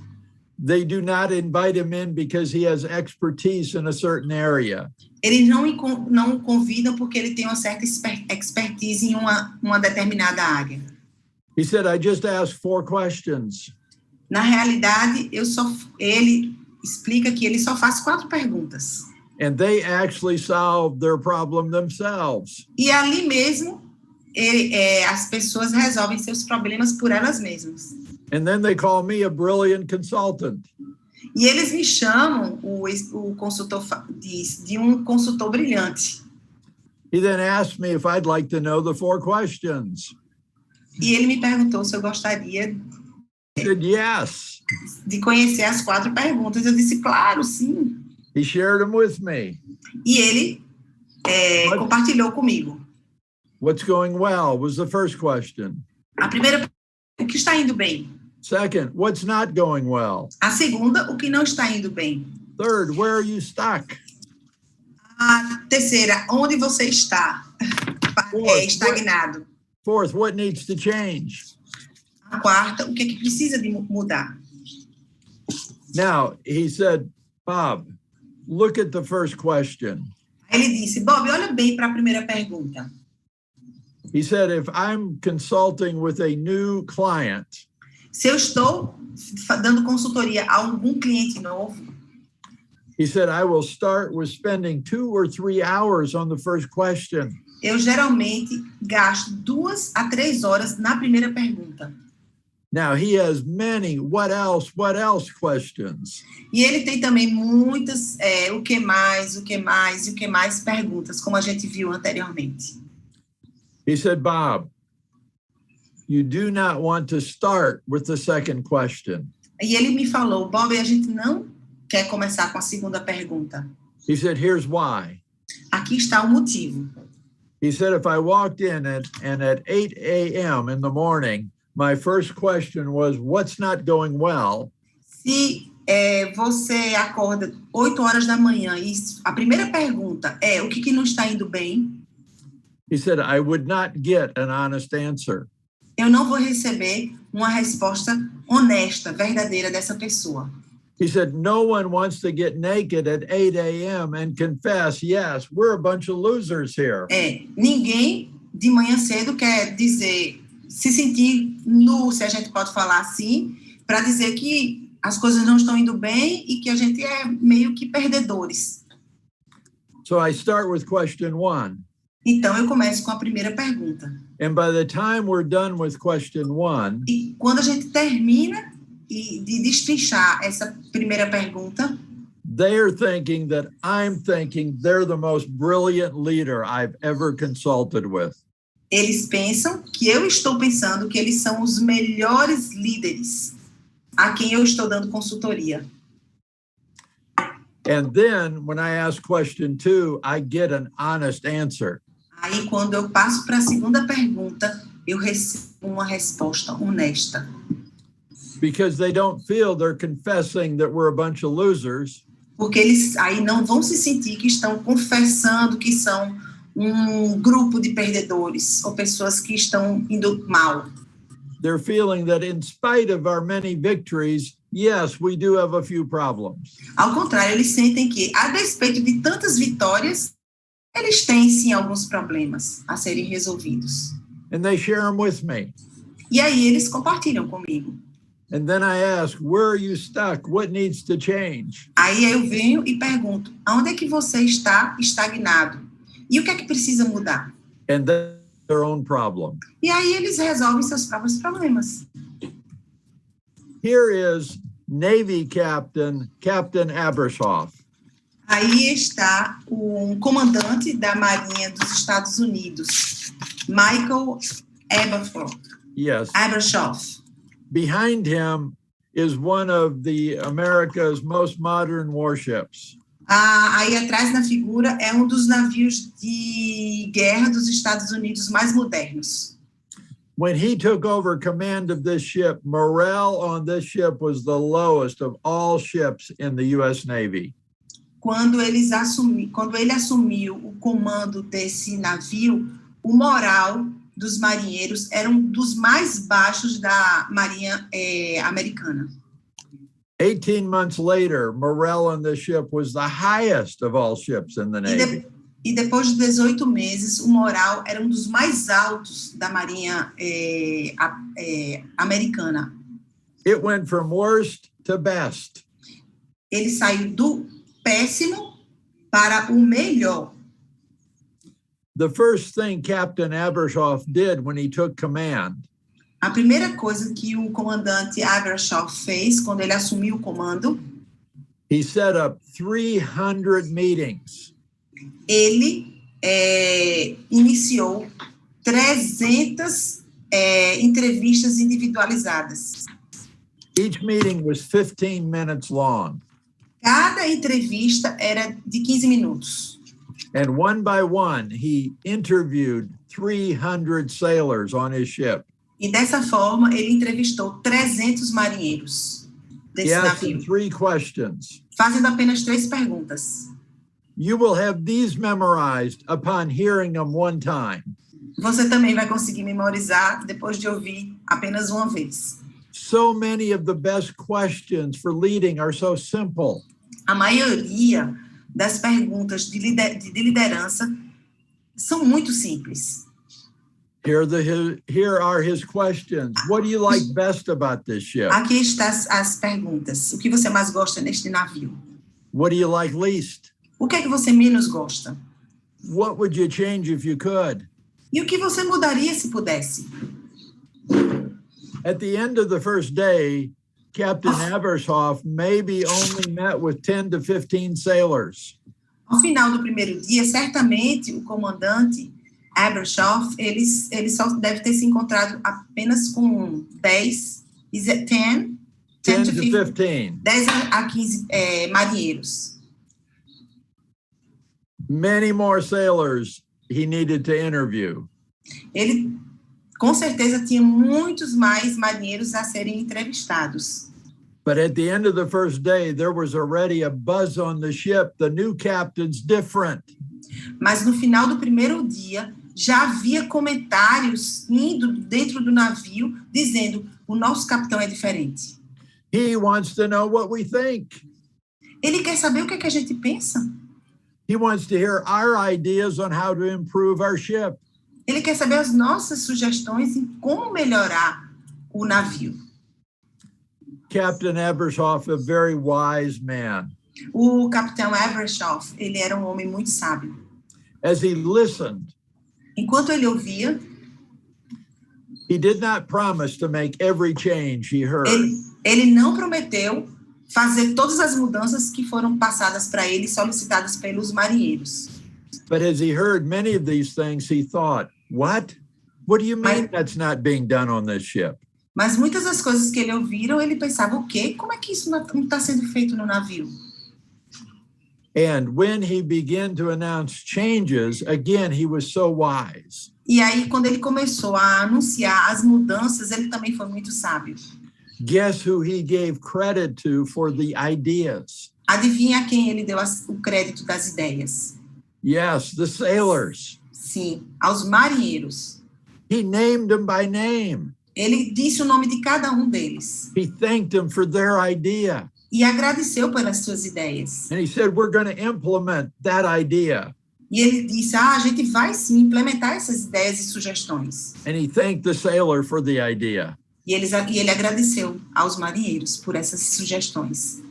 [SPEAKER 3] They do not invite him in because he has expertise in a certain area.
[SPEAKER 2] Eles não o convidam porque ele tem uma certa expertise em uma determinada área.
[SPEAKER 3] He said, "I just asked 4 questions."
[SPEAKER 2] Na realidade, ele explica que ele só faz 4 perguntas.
[SPEAKER 3] And they actually solve their problem themselves.
[SPEAKER 2] E ali mesmo, as pessoas resolvem seus problemas por elas mesmas.
[SPEAKER 3] And then they call me a brilliant consultant.
[SPEAKER 2] E eles me chamam, o consultor diz, de um consultor brilhante.
[SPEAKER 3] He then asked me if I'd like to know the 4 questions.
[SPEAKER 2] E ele me perguntou se eu gostaria de
[SPEAKER 3] said, yes.
[SPEAKER 2] de conhecer as 4 perguntas. Eu disse, claro, sim.
[SPEAKER 3] He shared them with me.
[SPEAKER 2] E ele compartilhou comigo.
[SPEAKER 3] What's going well was the first question.
[SPEAKER 2] A primeira, o que está indo bem?
[SPEAKER 3] Second, what's not going well?
[SPEAKER 2] A segunda, o que não está indo bem?
[SPEAKER 3] Third, where are you stuck?
[SPEAKER 2] A terceira, onde você está estagnado?
[SPEAKER 3] Fourth, what needs to change?
[SPEAKER 2] A quarta, o que é que precisa de mudar?
[SPEAKER 3] Now, he said, Bob, look at the first question.
[SPEAKER 2] Aí ele disse, Bob, olha bem para a primeira pergunta.
[SPEAKER 3] He said, if I'm consulting with a new client,
[SPEAKER 2] se eu estou dando consultoria a algum cliente novo,
[SPEAKER 3] he said, I will start with spending 2 or 3 hours on the first question.
[SPEAKER 2] Eu geralmente gasto 2 a 3 horas na primeira pergunta.
[SPEAKER 3] Now, he has many what else questions.
[SPEAKER 2] E ele tem também muitas o que mais perguntas, como a gente viu anteriormente.
[SPEAKER 3] He said, Bob, you do not want to start with the second question.
[SPEAKER 2] E ele me falou, Bob, a gente não quer começar com a segunda pergunta.
[SPEAKER 3] He said, here's why.
[SPEAKER 2] Aqui está o motivo.
[SPEAKER 3] He said, if I walked in and at 8 a.m. in the morning, my first question was, what's not going well?
[SPEAKER 2] Se você acorda 8 horas da manhã e a primeira pergunta é o que não está indo bem?
[SPEAKER 3] He said, I would not get an honest answer.
[SPEAKER 2] Eu não vou receber uma resposta honesta, verdadeira dessa pessoa.
[SPEAKER 3] He said, no one wants to get naked at 8 a.m. and confess, yes, we're a bunch of losers here.
[SPEAKER 2] Ninguém de manhã cedo quer dizer, se sentir nu, se a gente pode falar assim, para dizer que as coisas não estão indo bem e que a gente é meio que perdedores.
[SPEAKER 3] So I start with question 1.
[SPEAKER 2] Então, eu começo com a primeira pergunta.
[SPEAKER 3] And by the time we're done with question 1,
[SPEAKER 2] e quando a gente termina de destrinchar essa primeira pergunta,
[SPEAKER 3] they're thinking that I'm thinking they're the most brilliant leader I've ever consulted with.
[SPEAKER 2] Eles pensam que eu estou pensando que eles são os melhores líderes a quem eu estou dando consultoria.
[SPEAKER 3] And then when I ask question 2, I get an honest answer.
[SPEAKER 2] Aí, quando eu passo para a segunda pergunta, eu recebo uma resposta honesta.
[SPEAKER 3] Because they don't feel they're confessing that we're a bunch of losers.
[SPEAKER 2] Porque eles aí não vão se sentir que estão confessando que são um grupo de perdedores ou pessoas que estão indo mal.
[SPEAKER 3] They're feeling that in spite of our many victories, yes, we do have a few problems.
[SPEAKER 2] Ao contrário, eles sentem que, a despeito de tantas vitórias, eles têm sim alguns problemas a serem resolvidos.
[SPEAKER 3] And they share them with me.
[SPEAKER 2] E aí eles compartilham comigo.
[SPEAKER 3] And then I ask, where are you stuck? What needs to change?
[SPEAKER 2] Aí eu venho e pergunto, aonde é que você está estagnado? E o que é que precisa mudar?
[SPEAKER 3] And that's their own problem.
[SPEAKER 2] E aí eles resolvem seus próprios problemas.
[SPEAKER 3] Here is Navy Captain Abershoff.
[SPEAKER 2] Aí está o comandante da Marinha dos Estados Unidos, Michael
[SPEAKER 3] Yes.
[SPEAKER 2] Abershoff.
[SPEAKER 3] Behind him is one of the America's most modern warships.
[SPEAKER 2] Aí atrás na figura é um dos navios de guerra dos Estados Unidos mais modernos.
[SPEAKER 3] When he took over command of this ship, morale on this ship was the lowest of all ships in the U.S. Navy.
[SPEAKER 2] Quando ele assumiu o comando desse navio, o moral dos marinheiros era um dos mais baixos da Marinha americana.
[SPEAKER 3] 18 months later, morale on this ship was the highest of all ships in the Navy.
[SPEAKER 2] E depois de 18 meses, o moral era um dos mais altos da Marinha americana.
[SPEAKER 3] It went from worst to best.
[SPEAKER 2] Ele saiu do péssimo para o melhor.
[SPEAKER 3] The first thing Captain Abershoff did when he took command,
[SPEAKER 2] a primeira coisa que o comandante Abershoff fez quando ele assumiu o comando,
[SPEAKER 3] he set up 300 meetings.
[SPEAKER 2] Ele iniciou 300 entrevistas individualizadas.
[SPEAKER 3] Each meeting was 15 minutes long.
[SPEAKER 2] Cada entrevista era de 15 minutos.
[SPEAKER 3] And one by one, he interviewed 300 sailors on his ship.
[SPEAKER 2] E dessa forma, ele entrevistou 300 marinheiros
[SPEAKER 3] He
[SPEAKER 2] desse
[SPEAKER 3] asked them
[SPEAKER 2] navio,
[SPEAKER 3] 3 questions.
[SPEAKER 2] fazendo apenas 3 perguntas.
[SPEAKER 3] You will have these memorized upon hearing them one time.
[SPEAKER 2] Você também vai conseguir memorizar depois de ouvir apenas uma vez.
[SPEAKER 3] So many of the best questions for leading are so simple.
[SPEAKER 2] A maioria das perguntas de liderança são muito simples.
[SPEAKER 3] Here are his questions. What do you like best about this ship?
[SPEAKER 2] Aqui estão as perguntas. O que você mais gosta neste navio?
[SPEAKER 3] What do you like least?
[SPEAKER 2] O que é que você menos gosta?
[SPEAKER 3] What would you change if you could?
[SPEAKER 2] E o que você mudaria se pudesse?
[SPEAKER 3] At the end of the first day, Captain Abershoff maybe only met with 10 to 15 sailors.
[SPEAKER 2] Ao final do primeiro dia, certamente o comandante Abershoff, ele só deve ter se encontrado apenas com 10 to 15. 10 a 15 marinheiros.
[SPEAKER 3] Many more sailors he needed to interview.
[SPEAKER 2] Ele, com certeza, tinha muitos mais marinheiros a serem entrevistados.
[SPEAKER 3] But at the end of the first day, there was already a buzz on the ship. The new captain's different.
[SPEAKER 2] Mas no final do primeiro dia, já havia comentários indo dentro do navio, dizendo, o nosso capitão é diferente.
[SPEAKER 3] He wants to know what we think.
[SPEAKER 2] Ele quer saber o que é que a gente pensa.
[SPEAKER 3] He wants to hear our ideas on how to improve our ship.
[SPEAKER 2] Ele quer saber as nossas sugestões em como melhorar o navio.
[SPEAKER 3] Captain Abershoff, a very wise man.
[SPEAKER 2] O capitão Abershoff, ele era um homem muito sábio.
[SPEAKER 3] As he listened,
[SPEAKER 2] enquanto ele ouvia,
[SPEAKER 3] he did not promise to make every change he heard.
[SPEAKER 2] Ele não prometeu fazer todas as mudanças que foram passadas para ele, solicitadas pelos marinheiros.
[SPEAKER 3] But as he heard many of these things, he thought, what? What do you mean that's not being done on this ship?
[SPEAKER 2] Mas muitas das coisas que ele ouviram, ele pensava, o quê? Como é que isso não está sendo feito no navio?
[SPEAKER 3] And when he began to announce changes, again, he was so wise.
[SPEAKER 2] E aí, quando ele começou a anunciar as mudanças, ele também foi muito sábio.
[SPEAKER 3] Guess who he gave credit to for the ideas?
[SPEAKER 2] Adivinha a quem ele deu o crédito das ideias?
[SPEAKER 3] Yes, the sailors.
[SPEAKER 2] Sim, aos marinheiros.
[SPEAKER 3] He named them by name.
[SPEAKER 2] Ele disse o nome de cada um deles.
[SPEAKER 3] He thanked them for their idea.
[SPEAKER 2] E agradeceu pelas suas ideias.
[SPEAKER 3] And he said, we're going to implement that idea.
[SPEAKER 2] E ele disse, a gente vai sim implementar essas ideias e sugestões.
[SPEAKER 3] And he thanked the sailor for the idea.
[SPEAKER 2] E ele agradeceu aos marinheiros por essas sugestões.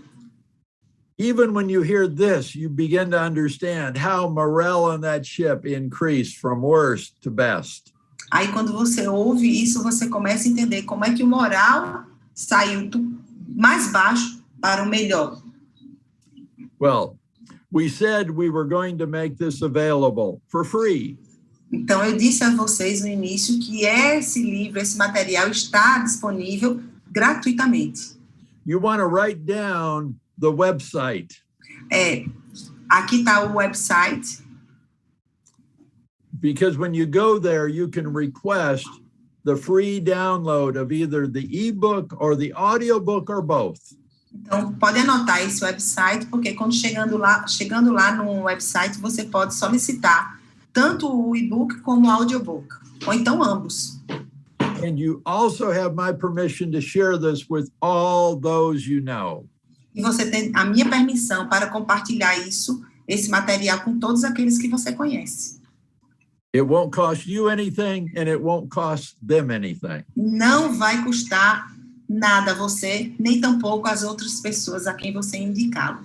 [SPEAKER 3] Even when you hear this, you begin to understand how morale on that ship increased from worst to best.
[SPEAKER 2] Aí, quando você ouve isso, você começa a entender como é que o moral saiu do mais baixo para o melhor.
[SPEAKER 3] Well, we said we were going to make this available for free.
[SPEAKER 2] Então, eu disse a vocês no início que esse livro, esse material está disponível gratuitamente.
[SPEAKER 3] You want to write down the website.
[SPEAKER 2] Aqui está o website.
[SPEAKER 3] Because when you go there, you can request the free download of either the ebook or the audiobook or both.
[SPEAKER 2] Então, pode anotar esse website, porque quando chegando lá no website, você pode solicitar tanto o e-book como o audiobook, ou então ambos.
[SPEAKER 3] And you also have my permission to share this with all those you know.
[SPEAKER 2] E você tem a minha permissão para compartilhar esse material com todos aqueles que você conhece.
[SPEAKER 3] It won't cost you anything and it won't cost them anything.
[SPEAKER 2] Não vai custar nada a você, nem tampouco às outras pessoas a quem você indicá-lo.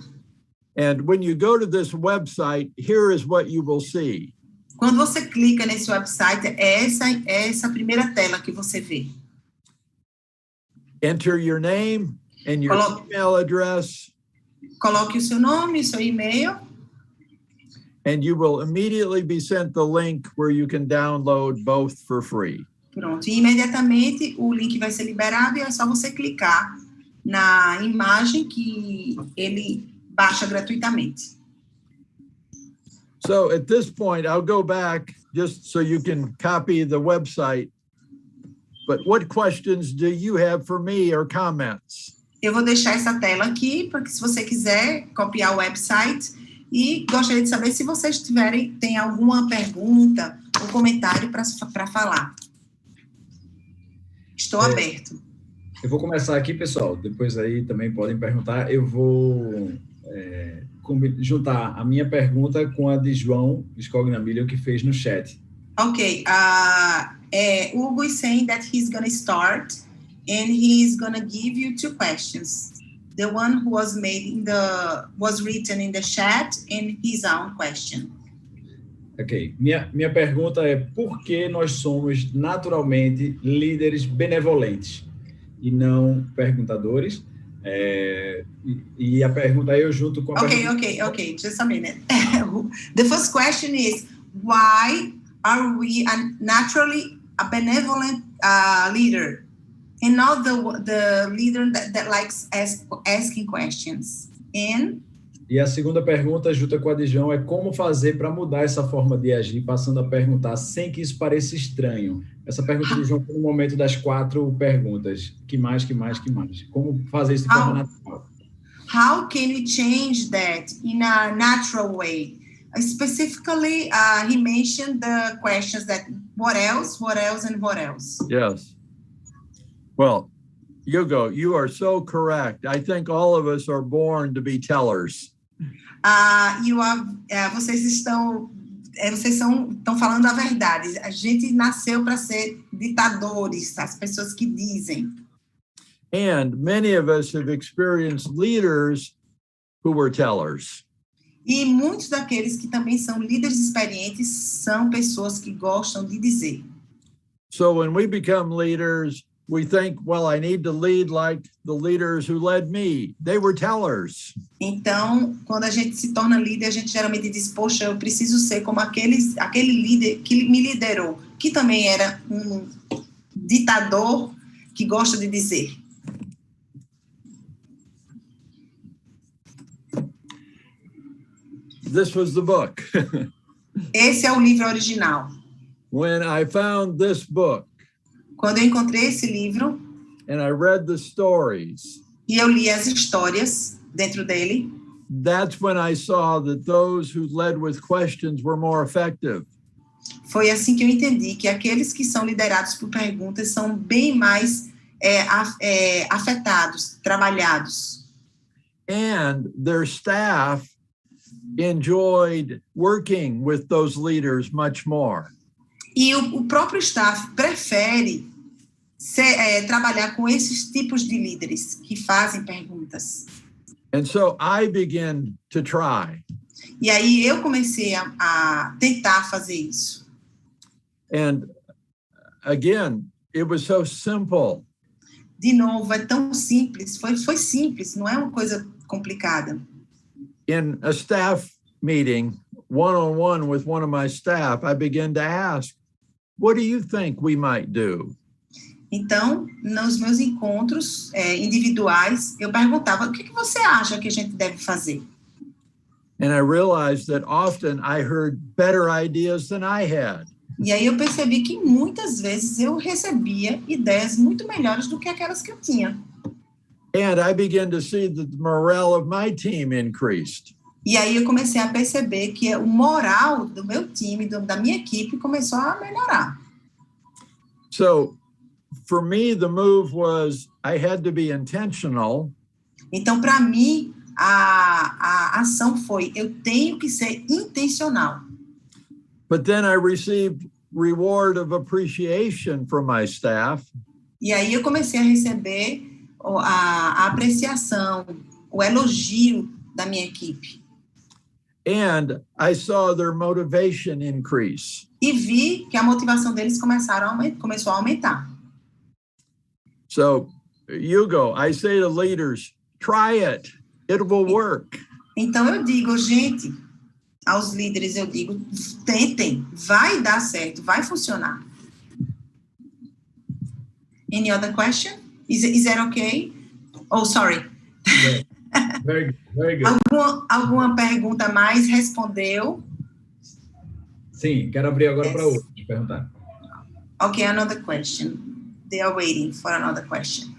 [SPEAKER 3] And when you go to this website, here is what you will see.
[SPEAKER 2] Quando você clica nesse website, é essa primeira tela que você vê.
[SPEAKER 3] Enter your name and your email address.
[SPEAKER 2] Coloque o seu nome, o seu e-mail.
[SPEAKER 3] And you will immediately be sent the link where you can download both for free.
[SPEAKER 2] Pronto, e imediatamente o link vai ser liberado e é só você clicar na imagem que ele baixa gratuitamente.
[SPEAKER 3] So at this point, I'll go back just so you can copy the website. But what questions do you have for me or comments?
[SPEAKER 2] Eu vou deixar essa tela aqui, porque se você quiser copiar o website, e gostaria de saber se vocês têm alguma pergunta ou comentário para falar. Estou aberto.
[SPEAKER 1] Eu vou começar aqui, pessoal, depois aí também podem perguntar. Eu vou juntar a minha pergunta com a de João Scognamilho, que fez no chat.
[SPEAKER 2] Ok, Hugo is saying that he's going to start and he's going to give you 2 questions. The one who was written in the chat and his own question.
[SPEAKER 1] Ok, minha pergunta é: por que nós somos naturalmente líderes benevolentes e não perguntadores? E a pergunta aí eu junto com a pergunta...
[SPEAKER 2] Okay, just a minute. The first question is, why are we naturally a benevolent leader and not the leader that likes asking questions?
[SPEAKER 1] E a segunda pergunta, junto com a de João, é como fazer para mudar essa forma de agir, passando a perguntar sem que isso pareça estranho. Essa pergunta do João foi no momento das 4 perguntas. Que mais? Como fazer isso de forma natural?
[SPEAKER 2] How can we change that in a natural way? Specifically, he mentioned the questions that what else, and what else?
[SPEAKER 3] Yes. Well, Hugo, you are so correct. I think all of us are born to be tellers.
[SPEAKER 2] Vocês estão falando a verdade. A gente nasceu para ser ditadores, as pessoas que dizem.
[SPEAKER 3] And many of us have experienced leaders who were tellers.
[SPEAKER 2] E muitos daqueles que também são líderes experientes são pessoas que gostam de dizer.
[SPEAKER 3] So when we become leaders, we think, well, I need to lead like the leaders who led me. They were tellers.
[SPEAKER 2] Então, quando a gente se torna líder, a gente geralmente diz, poxa, eu preciso ser como aquele líder que me liderou, que também era um ditador que gosta de dizer.
[SPEAKER 3] This was the book.
[SPEAKER 2] Esse é o livro original.
[SPEAKER 3] When I found this book,
[SPEAKER 2] quando eu encontrei esse livro,
[SPEAKER 3] and I read the stories,
[SPEAKER 2] e eu li as histórias dentro dele,
[SPEAKER 3] that's when I saw that those who led with questions were more effective.
[SPEAKER 2] Foi assim que eu entendi que aqueles que são liderados por perguntas são bem mais afetados, trabalhados.
[SPEAKER 3] And their staff enjoyed working with those leaders much more.
[SPEAKER 2] E o próprio staff prefere trabalhar com esses tipos de líderes que fazem perguntas.
[SPEAKER 3] And so I began to try.
[SPEAKER 2] E aí eu comecei a tentar fazer isso.
[SPEAKER 3] And again, it was so simple.
[SPEAKER 2] De novo, é tão simples. Foi simples, não é uma coisa complicada.
[SPEAKER 3] In a staff meeting, one-on-one with one of my staff, I began to ask, what do you think we might do?
[SPEAKER 2] Então, nos meus encontros individuais, eu perguntava, o que você acha que a gente deve fazer?
[SPEAKER 3] And I realized that often I heard better ideas than I had.
[SPEAKER 2] E aí eu percebi que muitas vezes eu recebia ideias muito melhores do que aquelas que eu tinha.
[SPEAKER 3] And I began to see that the morale of my team increased.
[SPEAKER 2] E aí eu comecei a perceber que o moral do meu time, da minha equipe, começou a melhorar.
[SPEAKER 3] So, for me, the move was I had to be intentional.
[SPEAKER 2] Então, para mim, a ação foi, eu tenho que ser intencional.
[SPEAKER 3] But then I received reward of appreciation from my staff.
[SPEAKER 2] E aí eu comecei a receber a apreciação, o elogio da minha equipe.
[SPEAKER 3] And I saw their motivation increase.
[SPEAKER 2] E vi que a motivação deles começou a aumentar.
[SPEAKER 3] So, Hugo, I say to leaders, try it. It will work.
[SPEAKER 2] Então eu digo, gente, aos líderes eu digo, tentem, vai dar certo, vai funcionar. Any other question? Is that okay? Oh, sorry.
[SPEAKER 1] Yeah. Very good, very good.
[SPEAKER 2] Alguma pergunta mais? Respondeu?
[SPEAKER 1] Sim, quero abrir agora para outros perguntar.
[SPEAKER 2] Okay, another question. They are waiting for another question.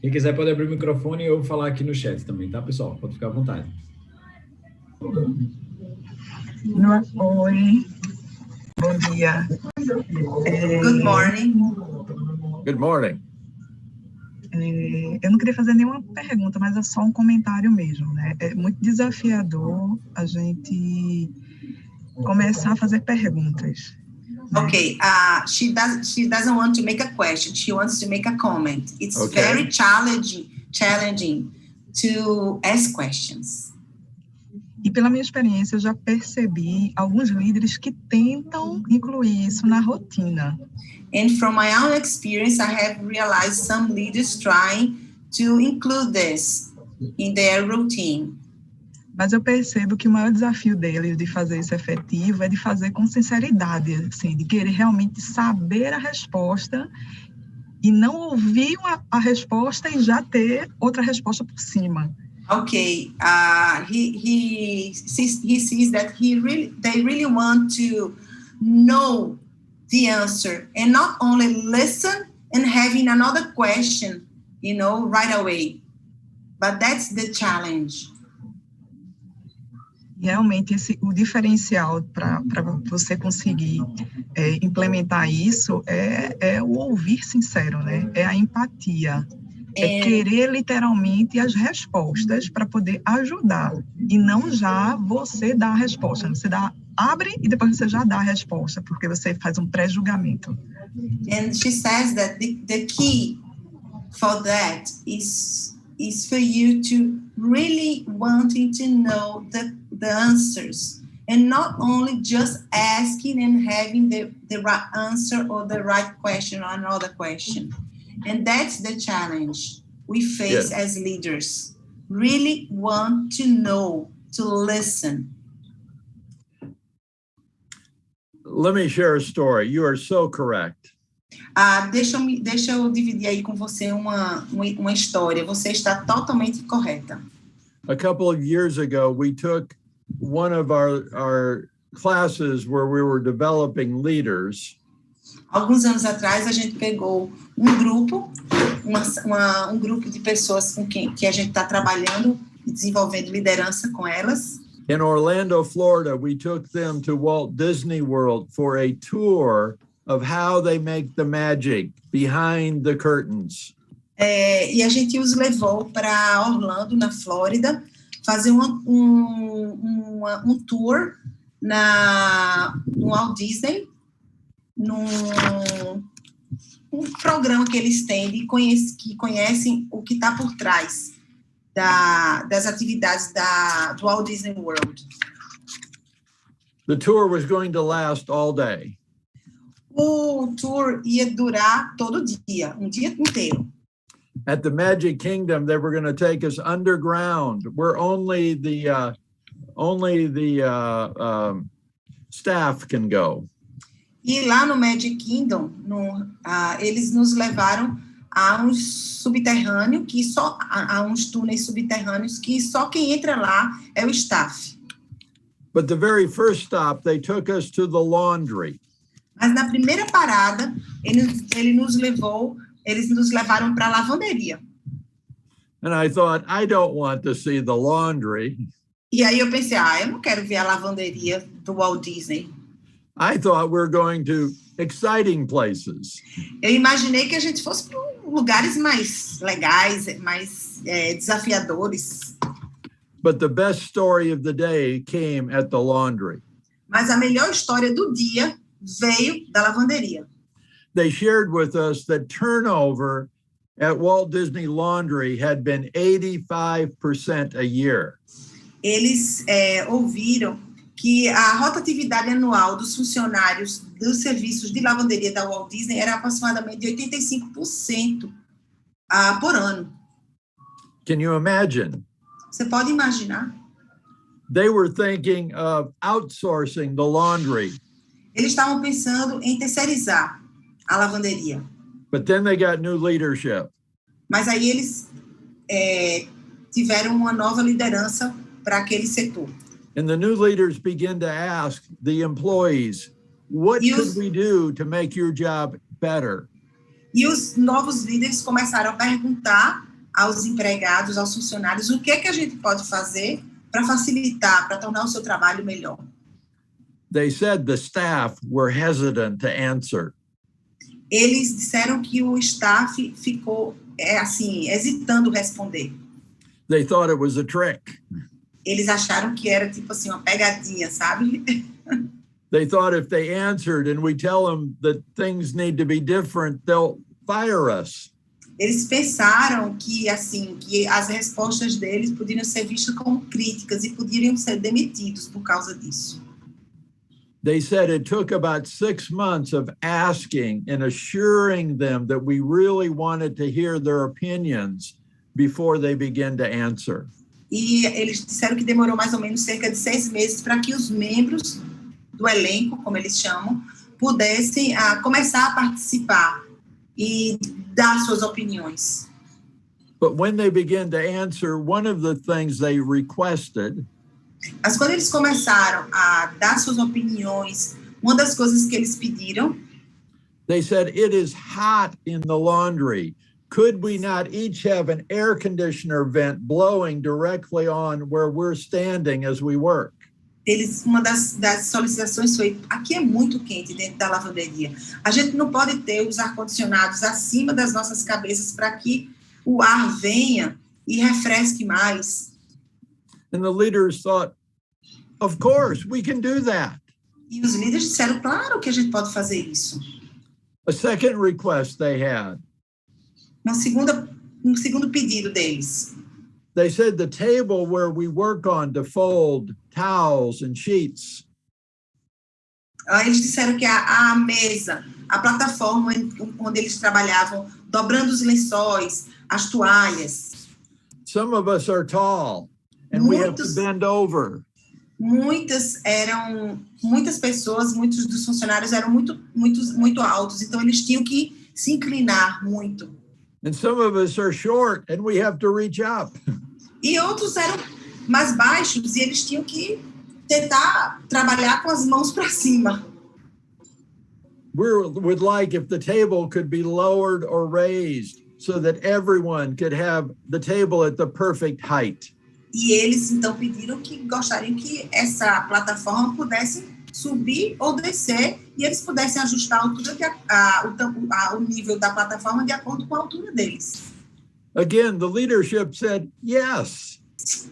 [SPEAKER 1] Quem quiser pode abrir o microfone ou falar aqui no chat também, tá, pessoal? Pode ficar à vontade.
[SPEAKER 6] Oi, bom dia.
[SPEAKER 2] Good morning.
[SPEAKER 3] Good morning.
[SPEAKER 6] Eu não queria fazer nenhuma pergunta, mas é só um comentário mesmo, né? É muito desafiador a gente começar a fazer perguntas.
[SPEAKER 2] Okay, she doesn't want to make a question. She wants to make a comment. It's
[SPEAKER 3] Okay.
[SPEAKER 2] very challenging to ask questions.
[SPEAKER 6] E pela minha experiência, eu já percebi alguns líderes que tentam incluir isso na rotina.
[SPEAKER 2] And from my own experience, I have realized some leaders trying to include this in their routine.
[SPEAKER 6] Mas eu percebo que o maior desafio deles de fazer isso efetivo é de fazer com sinceridade, assim, de querer realmente saber a resposta e não ouvir a resposta e já ter outra resposta por cima.
[SPEAKER 2] Okay, he sees that they really want to know the answer and not only listen and having another question, right away. But that's the challenge.
[SPEAKER 6] Realmente, o diferencial para você conseguir implementar isso é o ouvir sincero, né? É a empatia. É querer literalmente as respostas para poder ajudar. E não já você dar a resposta. Você abre e depois você já dá a resposta, porque você faz um pré-julgamento.
[SPEAKER 2] And she says that the key for that is for you to really wanting to know the answers and not only just asking and having the right answer or the right question or another question. And that's the challenge we face as leaders. Really want to know, to listen.
[SPEAKER 3] Let me share a story. You are so correct.
[SPEAKER 2] Deixa eu dividir aí com você uma história. Você está totalmente correta.
[SPEAKER 3] A couple of years ago, we took one of our classes where we were developing leaders.
[SPEAKER 2] Alguns anos atrás, a gente pegou um grupo de pessoas com que a gente está trabalhando e desenvolvendo liderança com elas.
[SPEAKER 3] In Orlando, Florida, we took them to Walt Disney World for a tour of how they make the magic behind the curtains.
[SPEAKER 2] E a gente os levou para Orlando, na Flórida, fazer um tour no Walt Disney, num programa que eles têm que conhecem o que está por trás das atividades do Walt Disney World.
[SPEAKER 3] The tour was going to last all day.
[SPEAKER 2] O tour ia durar todo dia, um dia inteiro.
[SPEAKER 3] At the Magic Kingdom, they were going to take us underground, where only the staff can go.
[SPEAKER 2] E lá no Magic Kingdom, eles nos levaram a um subterrâneo a uns túneis subterrâneos que só quem entra lá é o staff.
[SPEAKER 3] But the very first stop, they took us to the laundry.
[SPEAKER 2] Mas na primeira parada, eles nos levaram para a lavanderia.
[SPEAKER 3] And I thought, I don't want to see the laundry.
[SPEAKER 2] E aí eu pensei, eu não quero ver a lavanderia do Walt Disney.
[SPEAKER 3] I thought we were going to exciting places.
[SPEAKER 2] Eu imaginei que a gente fosse para lugares mais legais, mais desafiadores.
[SPEAKER 3] But the best story of the day came at the laundry.
[SPEAKER 2] Mas a melhor história do dia veio da lavanderia.
[SPEAKER 3] They shared with us that turnover at Walt Disney Laundry had been 85% a year.
[SPEAKER 2] Eles ouviram que a rotatividade anual dos funcionários dos serviços de lavanderia da Walt Disney era aproximadamente de 85% por ano.
[SPEAKER 3] Can you imagine?
[SPEAKER 2] Você pode imaginar?
[SPEAKER 3] They were thinking of outsourcing the laundry.
[SPEAKER 2] Eles estavam pensando em terceirizar a lavanderia.
[SPEAKER 3] But then they got new leadership.
[SPEAKER 2] Mas aí eles tiveram uma nova liderança para aquele setor.
[SPEAKER 3] And the new leaders begin to ask the employees, what could we do to make your job better?
[SPEAKER 2] E os novos líderes começaram a perguntar aos empregados, aos funcionários, o que é que a gente pode fazer para facilitar, para tornar o seu trabalho melhor.
[SPEAKER 3] They said the staff were hesitant to answer.
[SPEAKER 2] Eles disseram que o staff ficou, hesitando responder.
[SPEAKER 3] They thought it was a trick.
[SPEAKER 2] Eles acharam que era tipo assim, uma pegadinha, sabe?
[SPEAKER 3] They thought if they answered and we tell them that things need to be different, they'll fire us.
[SPEAKER 2] Eles pensaram que as respostas deles poderiam ser vistas como críticas e poderiam ser demitidos por causa disso.
[SPEAKER 3] They said it took about 6 months of asking and assuring them that we really wanted to hear their opinions before they began to answer.
[SPEAKER 2] E eles disseram que demorou mais ou menos cerca de 6 meses para que os membros do elenco, como eles chamam, pudessem começar a participar e dar suas opiniões.
[SPEAKER 3] But when they began to answer, one of the things they requested
[SPEAKER 2] Mas quando eles começaram a dar suas opiniões, uma das coisas que eles pediram,
[SPEAKER 3] they said, it is hot in the laundry. Could we not each have an air conditioner vent blowing directly on where we're standing as we work?
[SPEAKER 2] Uma das solicitações foi, aqui é muito quente dentro da lavanderia. A gente não pode ter os ar-condicionados acima das nossas cabeças para que o ar venha e refresque mais.
[SPEAKER 3] And the leaders thought, of course, we can do that.
[SPEAKER 2] E os líderes disseram, claro que a gente pode fazer isso.
[SPEAKER 3] A second request they had.
[SPEAKER 2] Um segundo pedido deles.
[SPEAKER 3] They said the table where we work on to fold towels and sheets.
[SPEAKER 2] Eles disseram que a mesa, a plataforma onde eles trabalhavam, dobrando os lençóis, as toalhas.
[SPEAKER 3] Some of us are tall and we have to bend over.
[SPEAKER 2] Muitas pessoas, muitos dos funcionários eram muito altos, então eles tinham que se inclinar muito.
[SPEAKER 3] And some of us are short and we have to reach up.
[SPEAKER 2] E outros eram mais baixos e eles tinham que tentar trabalhar com as mãos para cima.
[SPEAKER 3] We would like if the table could be lowered or raised so that everyone could have the table at the perfect height.
[SPEAKER 2] E eles então pediram que gostariam que essa plataforma pudesse subir ou descer e eles pudessem ajustar a altura o nível da plataforma de acordo com a altura deles.
[SPEAKER 3] Again, the leadership said yes.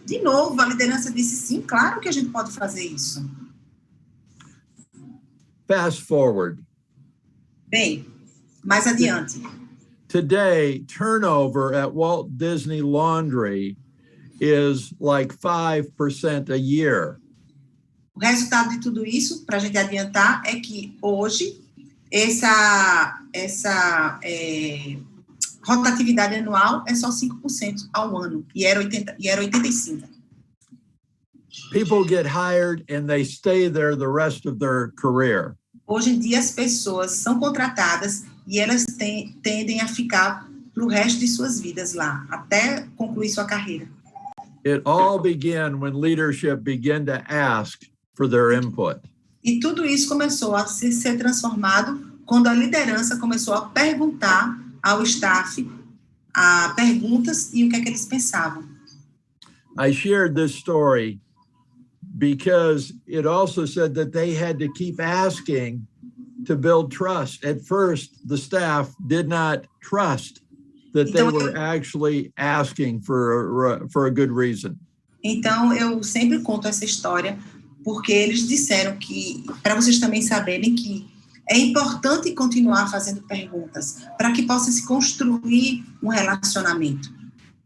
[SPEAKER 2] De novo, a liderança disse sim, claro que a gente pode fazer isso.
[SPEAKER 3] Fast forward.
[SPEAKER 2] Bem, mais adiante.
[SPEAKER 3] Today, turnover at Walt Disney Laundry is like 5% a year.
[SPEAKER 2] O resultado de tudo isso, para a gente adiantar, é que hoje essa rotatividade anual é só 5% ao ano, e era 85%.
[SPEAKER 3] People get hired and they stay there the rest of their career.
[SPEAKER 2] Hoje em dia as pessoas são contratadas e elas tendem a ficar para o resto de suas vidas lá, até concluir sua carreira.
[SPEAKER 3] It all began when leadership began to ask for their input.
[SPEAKER 2] E tudo isso começou a ser transformado quando a liderança começou a perguntar ao staff perguntas e o que é que eles pensavam.
[SPEAKER 3] I shared this story because it also said that they had to keep asking to build trust. At first, the staff did not trust that they were actually asking for a good reason.
[SPEAKER 2] Então, eu sempre conto essa história porque eles disseram que, para vocês também saberem que é importante continuar fazendo perguntas para que possa se construir um relacionamento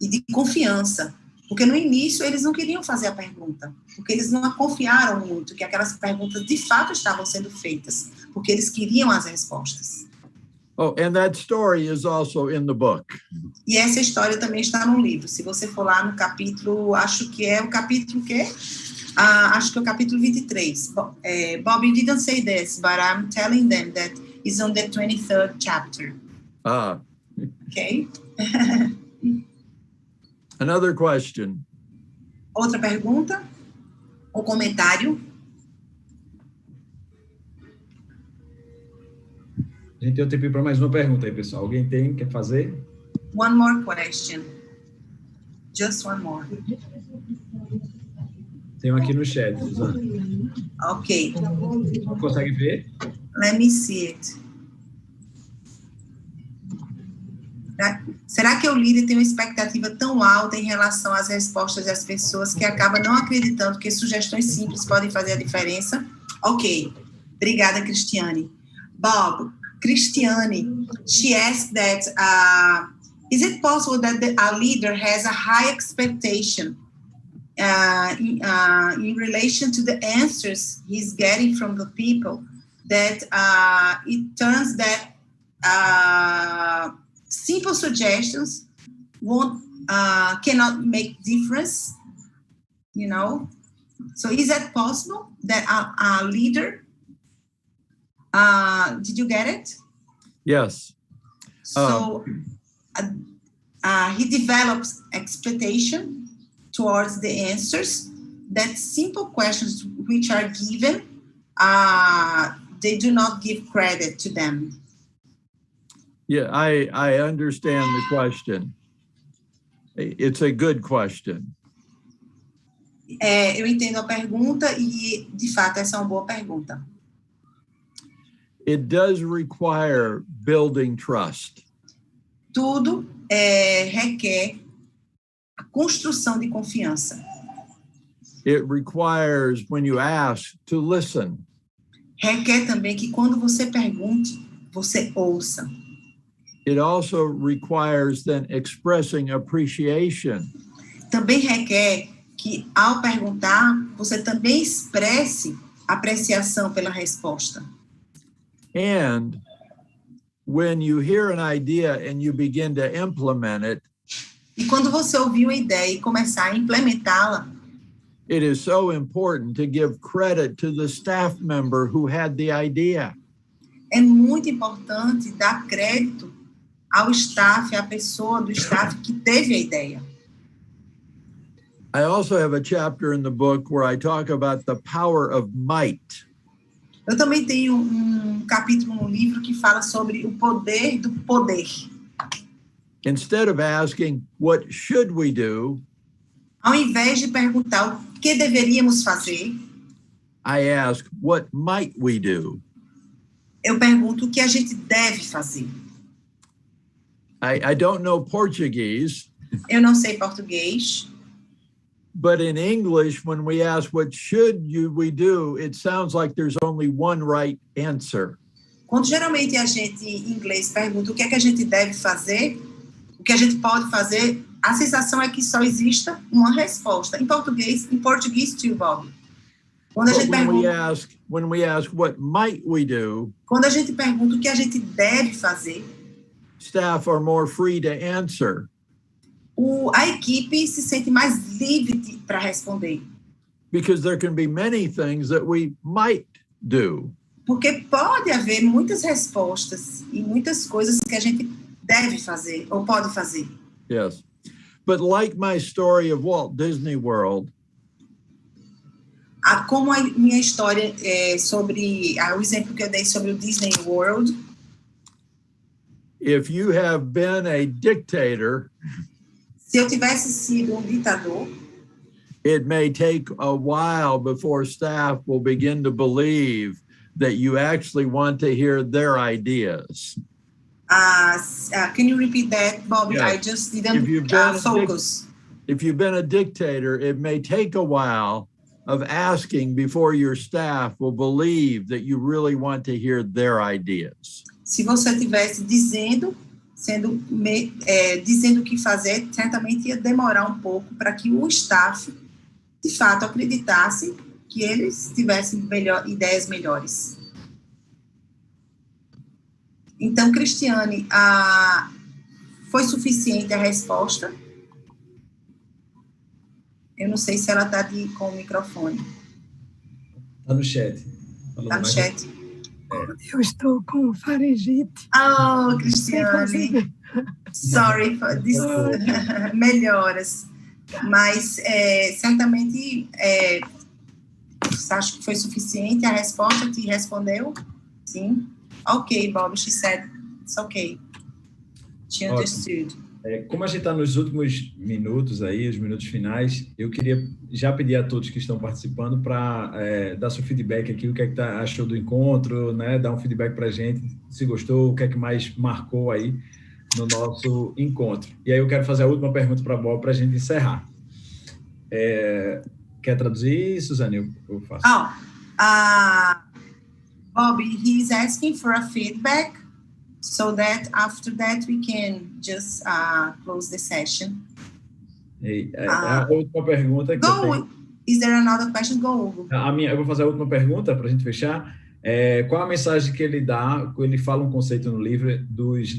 [SPEAKER 2] e de confiança. Porque no início eles não queriam fazer a pergunta, porque eles não confiaram muito que aquelas perguntas de fato estavam sendo feitas, porque eles queriam as respostas.
[SPEAKER 3] Oh, and that story is also in the book.
[SPEAKER 2] E essa história também está no livro. Se você for lá no capítulo, acho que é o capítulo que acho que é o capítulo 23. Bob didn't say this, but I'm telling them that it's on the 23rd chapter.
[SPEAKER 3] Ah,
[SPEAKER 2] Ok?
[SPEAKER 3] another question.
[SPEAKER 2] Outra pergunta ou comentário?
[SPEAKER 1] A gente tem um tempinho para mais uma pergunta aí, pessoal. Alguém quer fazer?
[SPEAKER 2] One more question. Just one more.
[SPEAKER 1] Tem um aqui no chat, Suzana.
[SPEAKER 2] Ok.
[SPEAKER 1] Consegue ver?
[SPEAKER 2] Let me see it. Será que o líder tem uma expectativa tão alta em relação às respostas das pessoas que acaba não acreditando que sugestões simples podem fazer a diferença? Ok. Obrigada, Cristiane. Bob, Cristiane, she asked that, is it possible that a leader has a high expectation in relation to the answers he's getting from the people, that it turns that simple suggestions cannot make difference, you know? So is that possible that a leader, did you get it?
[SPEAKER 3] Yes.
[SPEAKER 2] So he develops expectation towards the answers, that simple questions which are given, they do not give credit to them.
[SPEAKER 3] Yeah, I understand the question. It's a good question.
[SPEAKER 2] Eu entendo a pergunta e, de fato, essa é uma boa pergunta.
[SPEAKER 3] It does require building trust.
[SPEAKER 2] Tudo requer a construção de confiança.
[SPEAKER 3] It requires, when you ask, to listen.
[SPEAKER 2] Requer também que quando você pergunte, você ouça.
[SPEAKER 3] It also requires then expressing appreciation.
[SPEAKER 2] Também requer que, ao perguntar, você também expresse apreciação pela resposta.
[SPEAKER 3] And when you hear an idea and you begin to implement it,
[SPEAKER 2] E quando você ouvir uma ideia e começar a implementá-la,
[SPEAKER 3] it is so important to give credit to the staff member who had the idea.
[SPEAKER 2] é muito importante dar crédito ao staff, à pessoa do staff que teve a ideia.
[SPEAKER 3] I also have a chapter in the book where I talk about the power of might.
[SPEAKER 2] Eu também tenho capítulo no livro que fala sobre o poder do poder.
[SPEAKER 3] Instead of asking, what should we do?
[SPEAKER 2] Ao invés de perguntar o que deveríamos fazer,
[SPEAKER 3] I ask, what might we do?
[SPEAKER 2] eu pergunto o que a gente deve fazer.
[SPEAKER 3] I don't know Portuguese,
[SPEAKER 2] Eu não sei português,
[SPEAKER 3] but in English, when we ask, what should we do? It sounds like there's only one right answer.
[SPEAKER 2] quando geralmente a gente, em inglês, pergunta o que é que a gente deve fazer, o que a gente pode fazer, a sensação é que só exista uma resposta. Em português too, Bob. Quando a gente pergunta,
[SPEAKER 3] when we ask what might we do,
[SPEAKER 2] quando a gente pergunta o que a gente deve fazer,
[SPEAKER 3] staff are more free to answer.
[SPEAKER 2] a equipe se sente mais livre para responder.
[SPEAKER 3] Because there can be many things that we might do.
[SPEAKER 2] Porque pode haver muitas respostas e muitas coisas que a gente deve fazer ou pode fazer.
[SPEAKER 3] Yes. But like my story of Walt Disney World,
[SPEAKER 2] Como a minha história sobre o exemplo que eu dei sobre o Disney World,
[SPEAKER 3] if you have been a dictator,
[SPEAKER 2] se eu tivesse sido ditador,
[SPEAKER 3] it may take a while before staff will begin to believe that you actually want to hear their ideas.
[SPEAKER 2] Can you repeat that, Bobby?
[SPEAKER 3] Yeah.
[SPEAKER 2] I just didn't focus.
[SPEAKER 3] If you've been a dictator, it may take a while of asking before your staff will believe that you really want to hear their ideas.
[SPEAKER 2] Se você tivesse dizendo o que fazer, certamente ia demorar um pouco para que o staff, de fato, acreditasse que eles tivessem ideias melhores. Então, Cristiane, foi suficiente a resposta? Eu não sei se ela está com o microfone.
[SPEAKER 1] Está no chat.
[SPEAKER 2] Está no chat.
[SPEAKER 7] Eu estou com faringite.
[SPEAKER 2] Oh, Cristiane. Sorry for this. Melhoras. Mas, certamente, você acha que foi suficiente a resposta? Te respondeu? Sim? Ok, Bob, she said, it's okay. She understood.
[SPEAKER 1] Como a gente está nos últimos minutos aí, os minutos finais, eu queria já pedir a todos que estão participando para dar seu feedback aqui, o que é que achou do encontro, né? Dar um feedback para a gente, se gostou, o que é que mais marcou aí no nosso encontro. E aí eu quero fazer a última pergunta para a Bob para a gente encerrar. Quer traduzir, Suzane? Eu faço.
[SPEAKER 2] Bob, he is asking for a feedback. So that after that we can just close the session.
[SPEAKER 1] A última pergunta que eu tenho.
[SPEAKER 2] Is there another question? Go, Hugo.
[SPEAKER 1] Eu vou fazer a última pergunta para a gente fechar. Qual a mensagem que ele dá? Ele fala um conceito no livro dos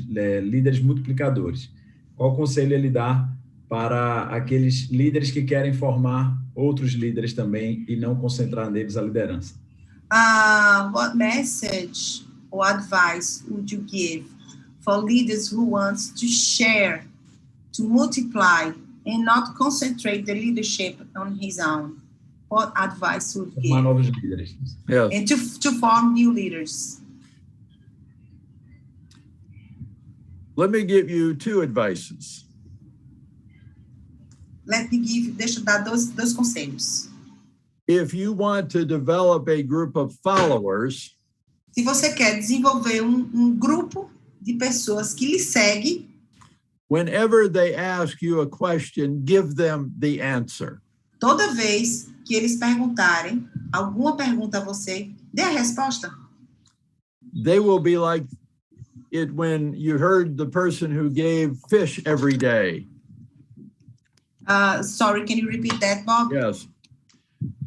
[SPEAKER 1] líderes multiplicadores. Qual conselho ele dá para aqueles líderes que querem formar outros líderes também e não concentrar neles a liderança?
[SPEAKER 2] What message or advice would you give for leaders who want to share, to multiply, and not concentrate the leadership on his own? What advice would you give?
[SPEAKER 1] Novos líderes.
[SPEAKER 3] Yes.
[SPEAKER 2] And to form new leaders.
[SPEAKER 3] Let me give you two advices.
[SPEAKER 2] Deixa eu dar dois conselhos.
[SPEAKER 3] If you want to develop a group of followers,
[SPEAKER 2] se você quer desenvolver um grupo de pessoas que lhe seguem,
[SPEAKER 3] whenever they ask you a question, give them the answer.
[SPEAKER 2] Toda vez que eles perguntarem alguma pergunta a você, dê a resposta.
[SPEAKER 3] They will be like it when you heard the person who gave fish every day.
[SPEAKER 2] Sorry, can you repeat that, Bob?
[SPEAKER 3] Yes.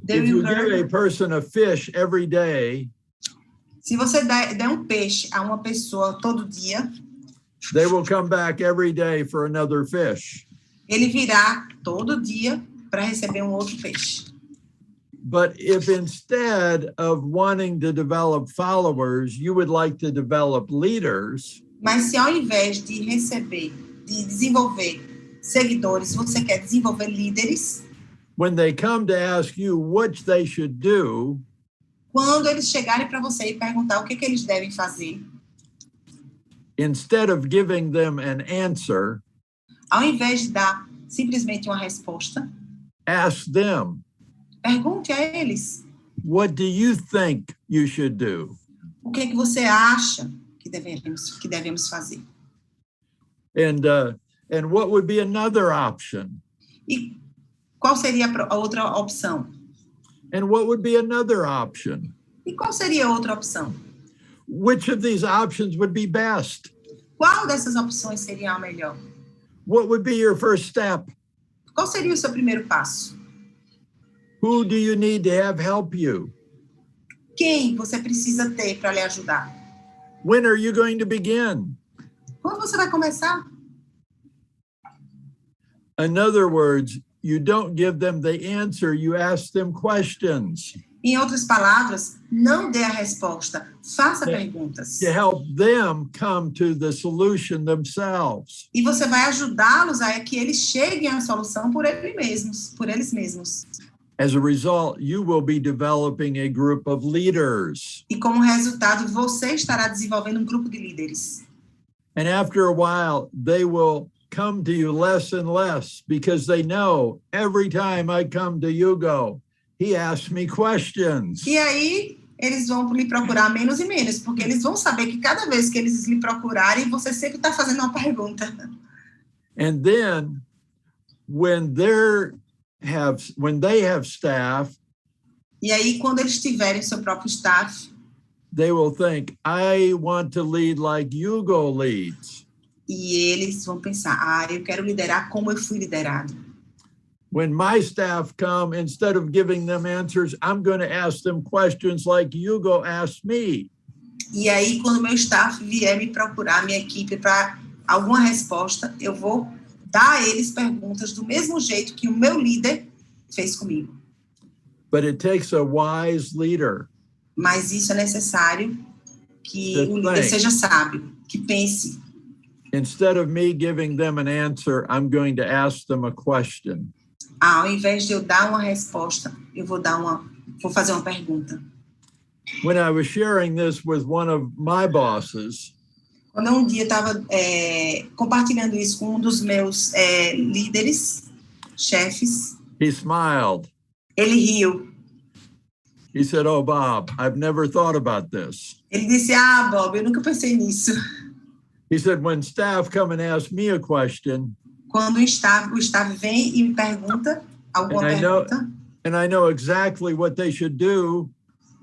[SPEAKER 3] If you give a person a fish every day,
[SPEAKER 2] se você der peixe a uma pessoa todo dia,
[SPEAKER 3] they will come back every day for another fish.
[SPEAKER 2] Ele virá todo dia para receber outro peixe.
[SPEAKER 3] But if instead of wanting to develop followers, you would like to develop leaders,
[SPEAKER 2] mas se ao invés de desenvolver seguidores, você quer desenvolver líderes,
[SPEAKER 3] when they come to ask you what they should do,
[SPEAKER 2] quando eles chegarem para você e perguntar o que eles devem fazer,
[SPEAKER 3] instead of giving them an answer,
[SPEAKER 2] ao invés de dar simplesmente uma resposta,
[SPEAKER 3] ask them,
[SPEAKER 2] pergunte a eles,
[SPEAKER 3] what do you think you should do?
[SPEAKER 2] O que você acha que devemos fazer?
[SPEAKER 3] And what would be another option?
[SPEAKER 2] E qual seria a outra opção?
[SPEAKER 3] And what would be another option?
[SPEAKER 2] E qual seria a outra opção?
[SPEAKER 3] Which of these options would be best?
[SPEAKER 2] Qual dessas opções seria a melhor?
[SPEAKER 3] What would be your first step?
[SPEAKER 2] Qual seria o seu primeiro passo?
[SPEAKER 3] Who do you need to have help you?
[SPEAKER 2] Quem você precisa ter para lhe ajudar?
[SPEAKER 3] When are you going to begin?
[SPEAKER 2] Quando você vai começar?
[SPEAKER 3] In other words, you don't give them the answer, you ask them questions.
[SPEAKER 2] Em outras palavras, não dê a resposta, faça perguntas.
[SPEAKER 3] To help them come to the solution themselves.
[SPEAKER 2] E você vai ajudá-los a que eles cheguem à solução por eles mesmos.
[SPEAKER 3] As a result, you will be developing a group of leaders.
[SPEAKER 2] E como resultado, você estará desenvolvendo um grupo de líderes.
[SPEAKER 3] And after a while, they will come to you less and less because they know every time I come to Hugo, he asks me questions.
[SPEAKER 2] E aí, eles vão lhe procurar menos e menos, porque eles vão saber que cada vez que eles lhe procurarem, você sempre está fazendo uma pergunta.
[SPEAKER 3] And then, when they have staff,
[SPEAKER 2] e aí, quando eles tiverem seu próprio staff,
[SPEAKER 3] they will think, I want to lead like Hugo leads.
[SPEAKER 2] E eles vão pensar, eu quero liderar como eu fui liderado.
[SPEAKER 3] When my staff come, instead of giving them answers, I'm going to ask them questions like Hugo asked me.
[SPEAKER 2] E aí, quando meu staff vier me procurar, minha equipe, para alguma resposta, eu vou dar a eles perguntas do mesmo jeito que o meu líder fez comigo.
[SPEAKER 3] But it takes a wise leader.
[SPEAKER 2] Mas isso é necessário que o líder seja sábio, que pense.
[SPEAKER 3] Instead of me giving them an answer, I'm going to ask them a question.
[SPEAKER 2] Ao invés de eu dar uma resposta, eu vou fazer uma pergunta.
[SPEAKER 3] When I was sharing this with one of my bosses,
[SPEAKER 2] quando um dia eu estava compartilhando isso com um dos meus líderes, chefes,
[SPEAKER 3] he smiled.
[SPEAKER 2] Ele riu.
[SPEAKER 3] He said, "Oh, Bob, I've never thought about this."
[SPEAKER 2] Ele disse, Bob, eu nunca pensei nisso.
[SPEAKER 3] He said, when staff come and ask me a question,
[SPEAKER 2] quando o staff vem e me pergunta alguma pergunta,
[SPEAKER 3] and I know exactly what they should do,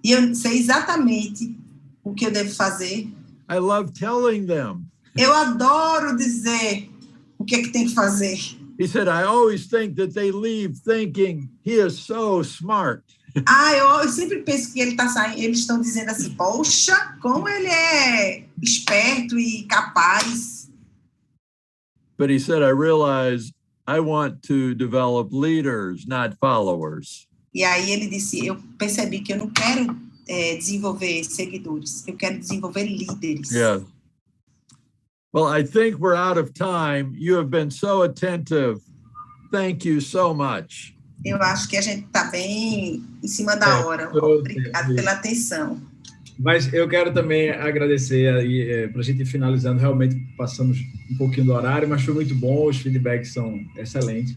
[SPEAKER 2] e eu sei exatamente o que eu devo fazer,
[SPEAKER 3] I love telling them.
[SPEAKER 2] Eu adoro dizer o que é que tem que fazer.
[SPEAKER 3] He said, I always think that they leave thinking he is so smart.
[SPEAKER 2] Eu sempre penso que eles estão dizendo assim, poxa, como ele é esperto e capaz.
[SPEAKER 3] But he said, I realize I want to develop leaders, not followers.
[SPEAKER 2] E aí ele disse, eu percebi que eu não quero desenvolver seguidores, eu quero desenvolver líderes.
[SPEAKER 3] Yeah. Well, I think we're out of time. You have been so attentive. Thank you so much.
[SPEAKER 2] Eu acho que a gente está bem em cima da hora. Obrigado pela atenção.
[SPEAKER 1] Mas eu quero também agradecer aí, para a gente ir finalizando. Realmente passamos um pouquinho do horário, mas foi muito bom. Os feedbacks são excelentes.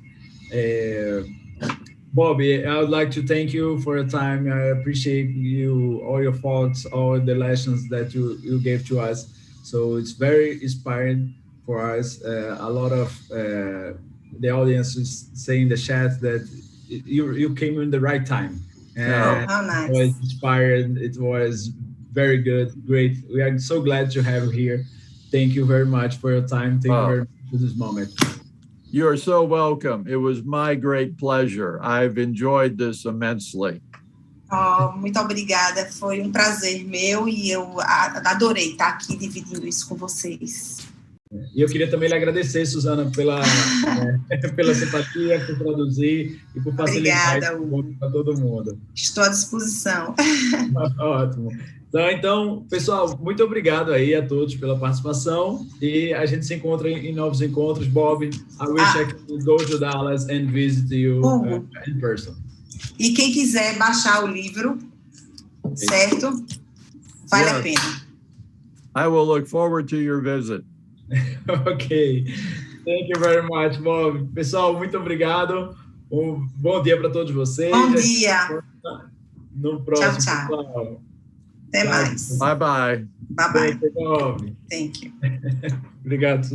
[SPEAKER 1] Bob, I would like to thank you for your time. I appreciate you, all your thoughts, all the lessons that you gave to us. So it's very inspiring for us. A lot of the audience is saying in the chat that you came in the right time.
[SPEAKER 2] How nice.
[SPEAKER 1] It was inspired. It was very good, great. We are so glad to have you here. Thank you very much for your time. Thank you very much for this moment.
[SPEAKER 3] You are so welcome. It was my great pleasure. I've enjoyed this immensely.
[SPEAKER 2] Muito obrigada. Foi um prazer meu e eu adorei estar aqui dividindo isso com vocês.
[SPEAKER 1] E eu queria também lhe agradecer, Suzana, pela simpatia, por traduzir e por facilitar para todo mundo.
[SPEAKER 2] Estou à disposição.
[SPEAKER 1] Ótimo. Então, pessoal, muito obrigado aí a todos pela participação e a gente se encontra em novos encontros. Bob, I wish I could go to Dallas and visit you in person.
[SPEAKER 2] E quem quiser baixar o livro, certo? Vale a pena.
[SPEAKER 3] I will look forward to your visit.
[SPEAKER 1] Ok. Thank you very much, Bob. Pessoal, muito obrigado. Um bom dia para todos vocês.
[SPEAKER 2] Bom dia.
[SPEAKER 1] No próximo.
[SPEAKER 2] Tchau, tchau.
[SPEAKER 1] Pessoal.
[SPEAKER 2] Até mais.
[SPEAKER 3] Bye, bye.
[SPEAKER 2] Bye, bye.
[SPEAKER 1] Thank you, Bob.
[SPEAKER 2] Thank you.
[SPEAKER 1] Obrigado, Suzana.